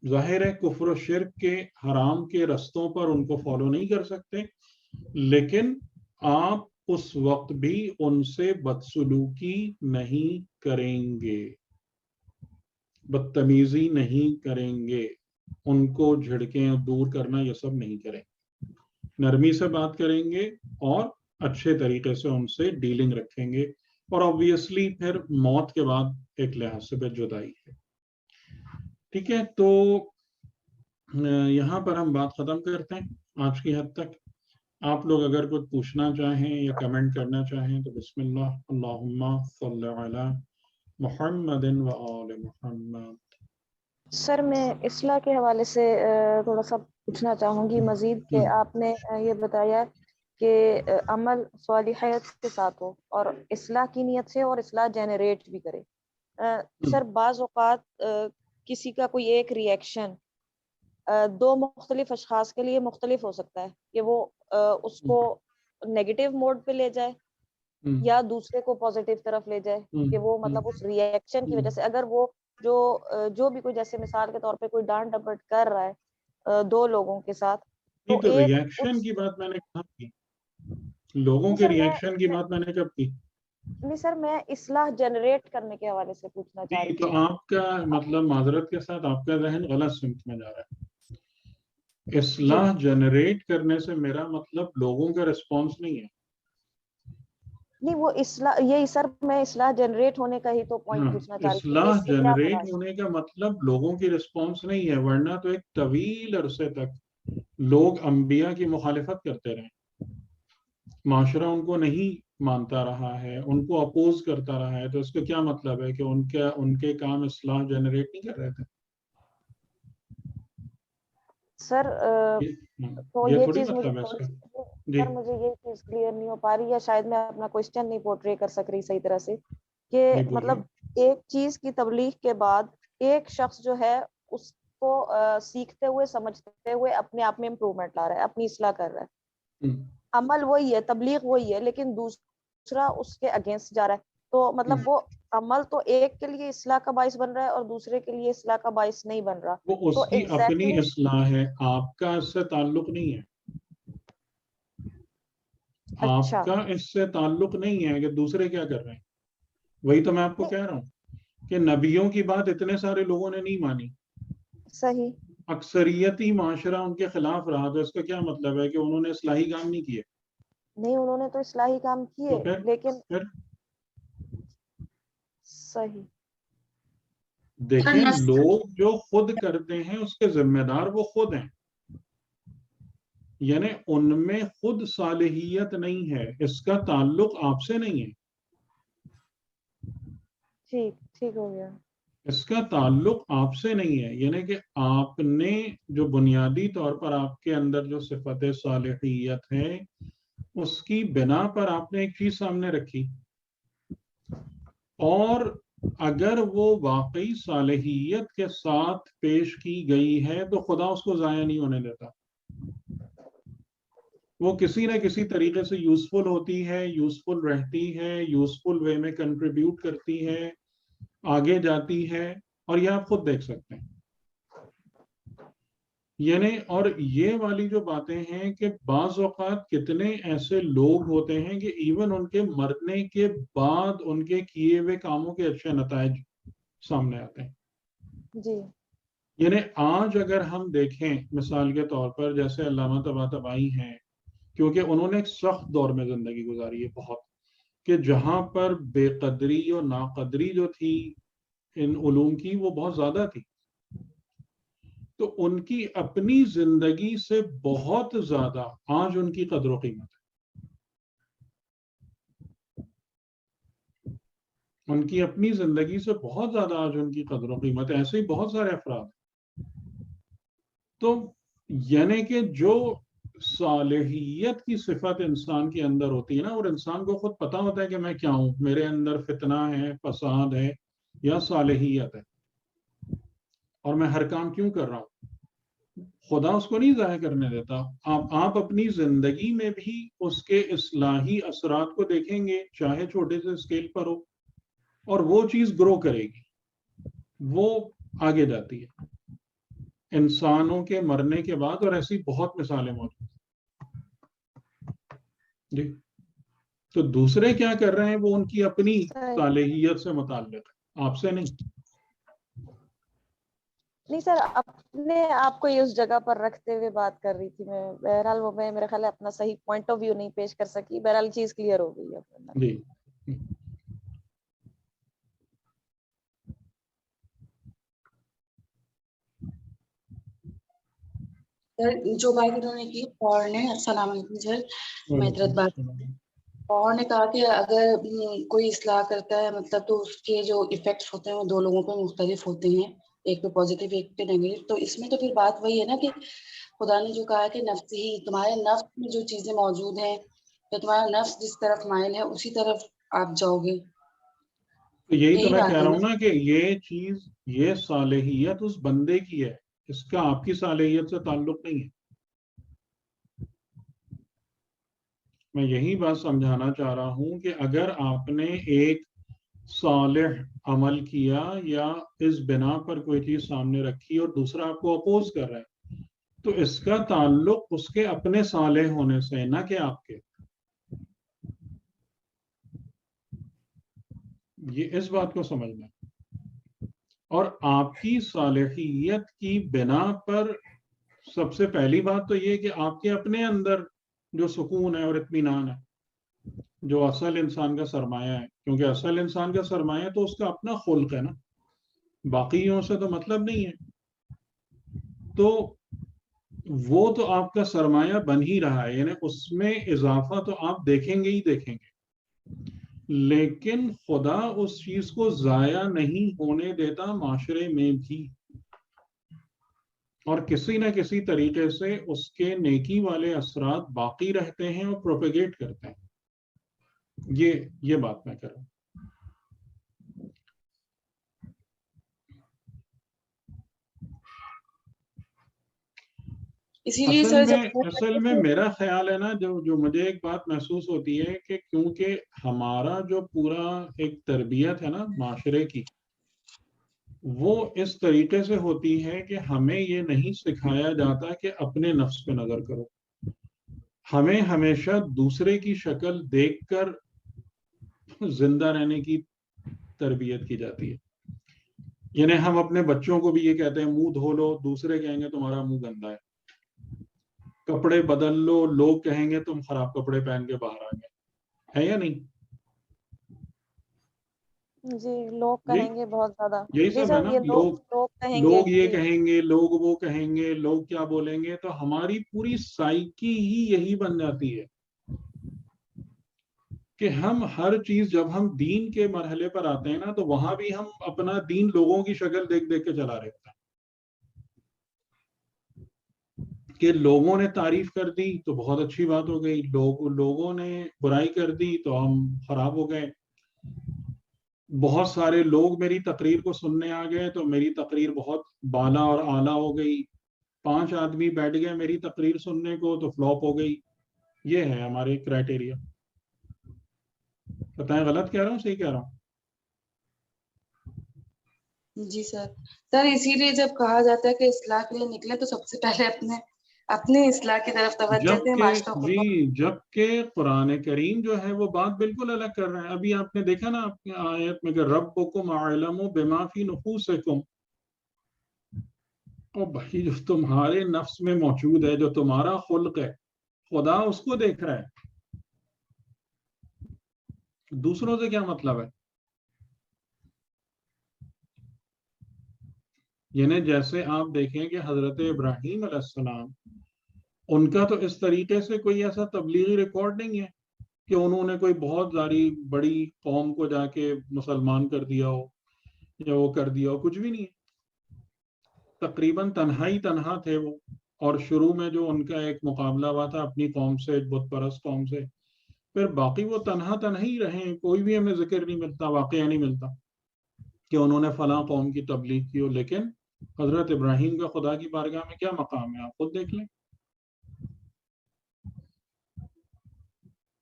Speaker 2: ظاہر ہے کفر و شرک کے حرام کے رستوں پر ان کو فالو نہیں کر سکتے، لیکن آپ اس وقت بھی ان سے بدسلوکی نہیں کریں گے، بدتمیزی نہیں کریں گے، ان کو جھڑکیں دور کرنا یہ سب نہیں کریں، نرمی سے بات کریں گے اور اچھے طریقے سے ان سے ڈیلنگ رکھیں گے. اور آبویسلی پھر موت کے بعد ایک لحاظ سے جدائی ہے. ٹھیک ہے، تو یہاں پر ہم بات ختم کرتے ہیں آج کی حد تک. آپ لوگ اگر کچھ پوچھنا چاہیں یا کمنٹ کرنا چاہیں تو بسم اللہ. اللہم صلی علی محمد و آل محمد.
Speaker 3: سر میں اصلاح کے حوالے سے تھوڑا سا پوچھنا چاہوں گی مزید کہ آپ نے یہ بتایا کہ عمل صالحیت کے ساتھ ہو اور اصلاح کی نیت سے اور اصلاح جنریٹ بھی کرے. سر بعض اوقات کسی کا کوئی ایک ریئیکشن دو مختلف اشخاص کے لیے مختلف ہو سکتا ہے کہ وہ اس کو نیگیٹو موڈ پہ لے جائے یا دوسرے کو پازیٹیو طرف لے جائے کہ وہ مطلب اس ریئیکشن کی وجہ سے اگر وہ جو بھی کوئی جیسے مثال کے طور پہ کوئی ڈانٹ ڈپٹ کر رہا ہے دو لوگوں کے ساتھ تو
Speaker 2: تو
Speaker 3: ایک
Speaker 2: ریئیکشن کی بات میں نے کہاں کی؟ لوگوں کے ریئیکشن کی بات میں نے کب کی؟
Speaker 3: نہیں سر، میں اصلاح جنریٹ کرنے کے حوالے سے پوچھنا چاہ رہی
Speaker 2: تو
Speaker 3: تھی.
Speaker 2: آپ کا مطلب معذرت کے ساتھ آپ کا ذہن غلط سمت میں جا رہا ہے. اصلاح جنریٹ کرنے سے میرا مطلب لوگوں کا رسپانس نہیں ہے.
Speaker 3: نہیں وہ اصلاح یہی سر میں اصلاح جنریٹ ہونے کا ہی تو پوائنٹ پوچھنا چاہ رہی تھی.
Speaker 2: اصلاح
Speaker 3: اس سے کیا
Speaker 2: جنریٹ
Speaker 3: مراد؟
Speaker 2: ہونے کا مطلب لوگوں کی رسپانس نہیں ہے، ورنہ تو ایک طویل عرصے تک لوگ انبیاء کی مخالفت کرتے رہے، معاشرہ ان کو نہیں مانتا رہا ہے، ان کو اپوز کرتا رہا ہے، تو اس کا کیا مطلب ہے کہ ان کے کام اصلاح جنریٹ نہیں کر رہے تھے؟
Speaker 3: سر تو
Speaker 2: یہ
Speaker 3: یہ
Speaker 2: تھوڑی
Speaker 3: چیز مجھے
Speaker 2: مطلب ہے اس کا.
Speaker 3: سر مجھے یہ چیز کلیئر نہیں ہو پا رہی یا شاید میں اپنا کوشچن نہیں پورٹری کر سک رہی صحیح طرح سے کہ مطلب ایک چیز کی تبلیغ کے بعد ایک شخص جو ہے اس کو سیکھتے ہوئے سمجھتے ہوئے اپنے آپ میں امپروومنٹ لا رہا ہے، اپنی اصلاح کر رہا ہے. عمل وہی ہے، تبلیغ وہی ہے، لیکن دوسرا اس کے اگینسٹ جا رہا ہے. تو مطلب وہ عمل تو ایک کے لیے اصلاح کا باعث بن رہا ہے اور دوسرے کے لیے اصلاح کا باعث نہیں بن رہا.
Speaker 2: وہ اس
Speaker 3: تو
Speaker 2: کی اپنی اصلاح ہے، آپ کا اس سے تعلق نہیں ہے. آپ کا اس سے تعلق نہیں ہے کہ دوسرے کیا کر رہے ہیں. وہی تو میں آپ کو کہہ رہا ہوں کہ نبیوں کی بات اتنے سارے لوگوں نے نہیں مانی،
Speaker 3: صحیح
Speaker 2: اکثریتی معاشرہ ان کے خلاف رہا، تو اس کا کیا مطلب ہے کہ انہوں نے اصلاحی کام نہیں کیے؟
Speaker 3: نہیں، انہوں نے تو اصلاحی کام کیے، لیکن صحیح.
Speaker 2: دیکھیں لوگ جو خود کرتے ہیں اس کے ذمہ دار وہ خود ہیں، یعنی ان میں خود صالحیت نہیں ہے، اس کا تعلق آپ سے نہیں ہے،
Speaker 3: ٹھیک ٹھیک ہو گیا.
Speaker 2: اس کا تعلق آپ سے نہیں ہے، یعنی کہ آپ نے جو بنیادی طور پر آپ کے اندر جو صفت صالحیت ہے اس کی بنا پر آپ نے ایک چیز سامنے رکھی، اور اگر وہ واقعی صالحیت کے ساتھ پیش کی گئی ہے تو خدا اس کو ضائع نہیں ہونے دیتا، وہ کسی نہ کسی طریقے سے یوزفل ہوتی ہے، یوزفل رہتی ہے، یوزفل وے میں کنٹریبیوٹ کرتی ہے، آگے جاتی ہے، اور یہ آپ خود دیکھ سکتے ہیں. یعنی اور یہ والی جو باتیں ہیں کہ بعض اوقات کتنے ایسے لوگ ہوتے ہیں کہ ایون ان کے مرنے کے بعد ان کے کیے ہوئے کاموں کے اچھے نتائج سامنے آتے ہیں.
Speaker 3: جی.
Speaker 2: یعنی آج اگر ہم دیکھیں مثال کے طور پر جیسے علامہ طباطبائی ہیں، کیونکہ انہوں نے ایک سخت دور میں زندگی گزاری ہے بہت، کہ جہاں پر بے قدری اور ناقدری جو تھی ان علوم کی وہ بہت زیادہ تھی، تو ان کی اپنی زندگی سے بہت زیادہ آج ان کی قدر و قیمت ہے. ان کی اپنی زندگی سے بہت زیادہ آج ان کی قدر و قیمت ہے. ایسے ہی بہت سارے افراد ہیں. تو یعنی کہ جو صالحیت کی صفت انسان کے اندر ہوتی ہے نا، اور انسان کو خود پتا ہوتا ہے کہ میں کیا ہوں، میرے اندر فتنہ ہے، فساد ہے یا صالحیت ہے، اور میں ہر کام کیوں کر رہا ہوں، خدا اس کو نہیں ضائع کرنے دیتا. آپ اپنی زندگی میں بھی اس کے اصلاحی اثرات کو دیکھیں گے، چاہے چھوٹے سے اسکیل پر ہو، اور وہ چیز گرو کرے گی، وہ آگے جاتی ہے انسانوں کے مرنے کے بعد. اور ایسی بہت مثالیں موجود ہیں جی. تو دوسرے کیا کر رہے ہیں وہ ان کی اپنی
Speaker 3: صحیح.
Speaker 2: صالحیت سے متعلق ہے، آپ سے نہیں.
Speaker 3: نہیں سر، اپنے آپ کو اس جگہ پر رکھتے ہوئے بات کر رہی تھی میں. بہرحال وہ میں میرے خیال ہے اپنا صحیح پوائنٹ آف ویو نہیں پیش کر سکی. بہرحال چیز کلیئر ہو گئی ہے.
Speaker 2: جی.
Speaker 5: سر جو بات انہوں نے کی اور نے، السلام علیکم سر، میں حضرت بات، اور نے کہا کہ اگر کوئی اصلاح کرتا ہے مطلب تو اس کے جو ایفیکٹس ہوتے ہیں وہ دو لوگوں پہ مختلف ہوتے ہیں، ایک پہ پازیٹیو ایک پہ نیگیٹو. تو اس میں تو پھر بات وہی ہے نا کہ خدا نے جو کہا کہ نفس ہی، تمہارے نفس میں جو چیزیں موجود ہیں تو تمہارا نفس جس طرف مائل ہے اسی طرف آپ جاؤ گے.
Speaker 2: تو یہی تو
Speaker 5: یہی
Speaker 2: میں
Speaker 5: بات
Speaker 2: کہہ
Speaker 5: ہے
Speaker 2: رہا
Speaker 5: نا.
Speaker 2: ہوں نا کہ یہ چیز، یہ صالحیت اس بندے کی ہے، اس کا آپ کی صالحیت سے تعلق نہیں ہے. میں یہی بات سمجھانا چاہ رہا ہوں کہ اگر آپ نے ایک صالح عمل کیا یا اس بنا پر کوئی چیز سامنے رکھی اور دوسرا آپ کو اپوز کر رہا ہے، تو اس کا تعلق اس کے اپنے صالح ہونے سے، نہ کہ آپ کے. یہ اس بات کو سمجھنا. اور آپ کی صالحیت کی بنا پر سب سے پہلی بات تو یہ کہ آپ کے اپنے اندر جو سکون ہے اور اطمینان ہے، جو اصل انسان کا سرمایہ ہے، کیونکہ اصل انسان کا سرمایہ تو اس کا اپنا خلق ہے نا، باقیوں سے تو مطلب نہیں ہے. تو وہ تو آپ کا سرمایہ بن ہی رہا ہے، یعنی اس میں اضافہ تو آپ دیکھیں گے ہی دیکھیں گے، لیکن خدا اس چیز کو ضائع نہیں ہونے دیتا معاشرے میں بھی، اور کسی نہ کسی طریقے سے اس کے نیکی والے اثرات باقی رہتے ہیں اور پروپیگیٹ کرتے ہیں. یہ بات میں کر رہا ہوں.
Speaker 5: اسی لیے سر
Speaker 2: اصل میں میرا خیال ہے نا، جو مجھے ایک بات محسوس ہوتی ہے کہ کیونکہ ہمارا جو پورا ایک تربیت ہے نا معاشرے کی، وہ اس طریقے سے ہوتی ہے کہ ہمیں یہ نہیں سکھایا جاتا کہ اپنے نفس پہ نظر کرو. ہمیں ہمیشہ دوسرے کی شکل دیکھ کر زندہ رہنے کی تربیت کی جاتی ہے. یعنی ہم اپنے بچوں کو بھی یہ کہتے ہیں منہ دھو لو، دوسرے کہیں گے تمہارا منہ گندا ہے. کپڑے بدل لو، لوگ کہیں گے تم خراب کپڑے پہن کے باہر آ گئے. ہے یا نہیں؟
Speaker 3: جی لوگ کہیں گے بہت زیادہ.
Speaker 2: یہی
Speaker 3: جی
Speaker 2: سب ہے
Speaker 3: سر
Speaker 2: نا,
Speaker 3: یہ لوگ کہیں گے.
Speaker 2: لوگ یہ
Speaker 3: جی.
Speaker 2: کہیں گے, لوگ وہ کہیں گے, لوگ کیا بولیں گے, تو ہماری پوری سائیکی ہی یہی بن جاتی ہے کہ ہم ہر چیز, جب ہم دین کے مرحلے پر آتے ہیں نا, تو وہاں بھی ہم اپنا دین لوگوں کی شکل دیکھ دیکھ کے چلا رہے ہوتے ہیں کہ لوگوں نے تعریف کر دی تو بہت اچھی بات ہو گئی, لوگوں نے برائی کر دی تو ہم خراب ہو گئے. بہت سارے لوگ میری تقریر کو سننے آ گئے تو میری تقریر بہت بالا اور اعلیٰ ہو گئی. 5 آدمی بیٹھ گئے میری تقریر سننے کو تو فلاپ ہو گئی. یہ ہے ہمارے کرائٹیریا. بتائیں غلط کہہ رہا ہوں, صحیح کہہ رہا ہوں؟
Speaker 5: جی سر. سر اسی لیے جب کہا جاتا ہے کہ اصلاح کے لیے نکلے تو سب سے پہلے اپنے اصلاح کی طرف توجہ دیں, معاشرہ کو.
Speaker 2: جبکہ قرآن کریم جو ہے وہ بات بالکل الگ کر رہا ہے. ابھی آپ نے دیکھا نا آپ کی آیت میں کہ ربکم اعلم بما فی نفوسکم, اور بھائی جو تمہارے نفس میں موجود ہے, جو تمہارا خلق ہے, خدا اس کو دیکھ رہا ہے. دوسروں سے کیا مطلب ہے؟ یعنی جیسے آپ دیکھیں کہ حضرت ابراہیم علیہ السلام, ان کا تو اس طریقے سے کوئی ایسا تبلیغی ریکارڈ نہیں ہے کہ انہوں نے کوئی بہت بڑی قوم کو جا کے مسلمان کر دیا ہو یا وہ کر دیا ہو, کچھ بھی نہیں ہے. تقریباً تنہا تھے وہ, اور شروع میں جو ان کا ایک مقابلہ ہوا تھا اپنی قوم سے, ایک بت پرست قوم سے, پھر باقی وہ تنہا ہی رہے. کوئی بھی ہمیں ذکر نہیں ملتا, واقعہ نہیں ملتا کہ انہوں نے فلاں قوم کی تبلیغ کی ہو. لیکن حضرت ابراہیم کا خدا کی بارگاہ میں کیا مقام ہے, آپ خود دیکھ لیں.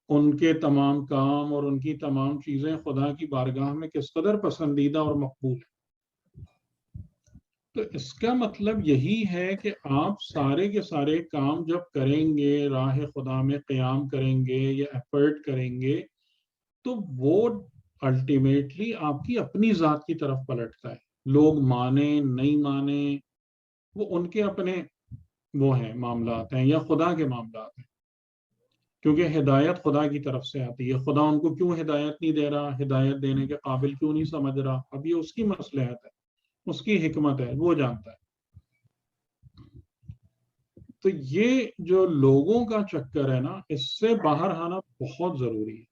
Speaker 2: ان کے تمام کام اور ان کی تمام چیزیں خدا کی بارگاہ میں کس قدر پسندیدہ اور مقبول ہیں. تو اس کا مطلب یہی ہے کہ آپ سارے کے سارے کام جب کریں گے, راہ خدا میں قیام کریں گے یا ایفرٹ کریں گے, تو وہ الٹیمیٹلی آپ کی اپنی ذات کی طرف پلٹتا ہے. لوگ مانیں نہیں مانیں وہ ان کے اپنے وہ ہیں معاملات ہیں, یا خدا کے معاملات ہیں, کیونکہ ہدایت خدا کی طرف سے آتی ہے. خدا ان کو کیوں ہدایت نہیں دے رہا, ہدایت دینے کے قابل کیوں نہیں سمجھ رہا, اب یہ اس کی مصلحت ہے, اس کی حکمت ہے, وہ جانتا ہے. تو یہ جو لوگوں کا چکر ہے نا, اس سے باہر آنا بہت ضروری ہے,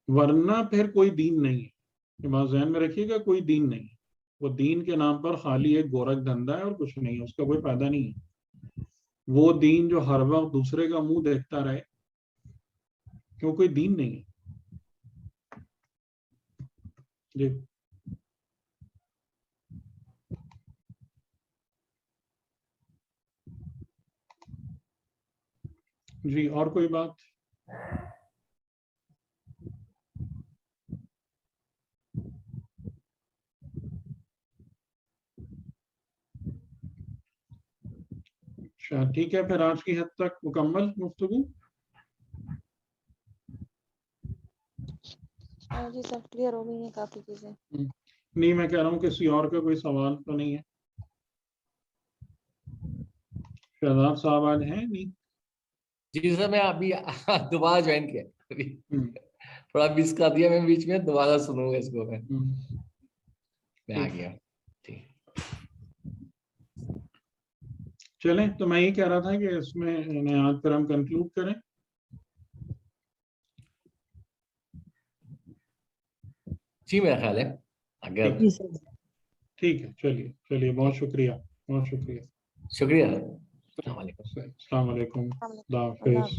Speaker 2: ورنہ پھر کوئی دین نہیں ہے. یہ بات ذہن میں رکھیے گا, کوئی دین نہیں ہے. وہ دین کے نام پر خالی ایک گورکھ دھندا ہے اور کچھ نہیں ہے, اس کا کوئی فائدہ نہیں ہے. وہ دین جو ہر وقت دوسرے کا منہ دیکھتا رہے, کیوں کوئی دین نہیں ہے. جی اور کوئی بات؟ اچھا ٹھیک ہے, پھر آج کی حد تک مکمل گفتگو.
Speaker 3: جی سر کلیئر ہو گئی ہیں کافی چیزیں.
Speaker 2: نہیں میں کہہ رہا ہوں کسی اور کا کوئی سوال تو نہیں ہے؟ شہزاد صاحب آج ہیں نہیں؟
Speaker 1: جی سر میں ابھی دوبارہ جوائن کیا, تھوڑا مس کر دیا میں بیچ میں, دوبارہ سنوں گا اس کو. میں آ گیا.
Speaker 2: چلیں تو میں یہ کہہ رہا تھا کہ اس میں آج پھر ہم کنکلوڈ کریں.
Speaker 1: جی میرا خیال ہے اگر
Speaker 2: ٹھیک ہے, چلیے بہت شکریہ, بہت شکریہ.
Speaker 1: شکریہ. السلام علیکم.
Speaker 2: السلام علیکم.
Speaker 3: اللہ
Speaker 2: اللہ حافظ.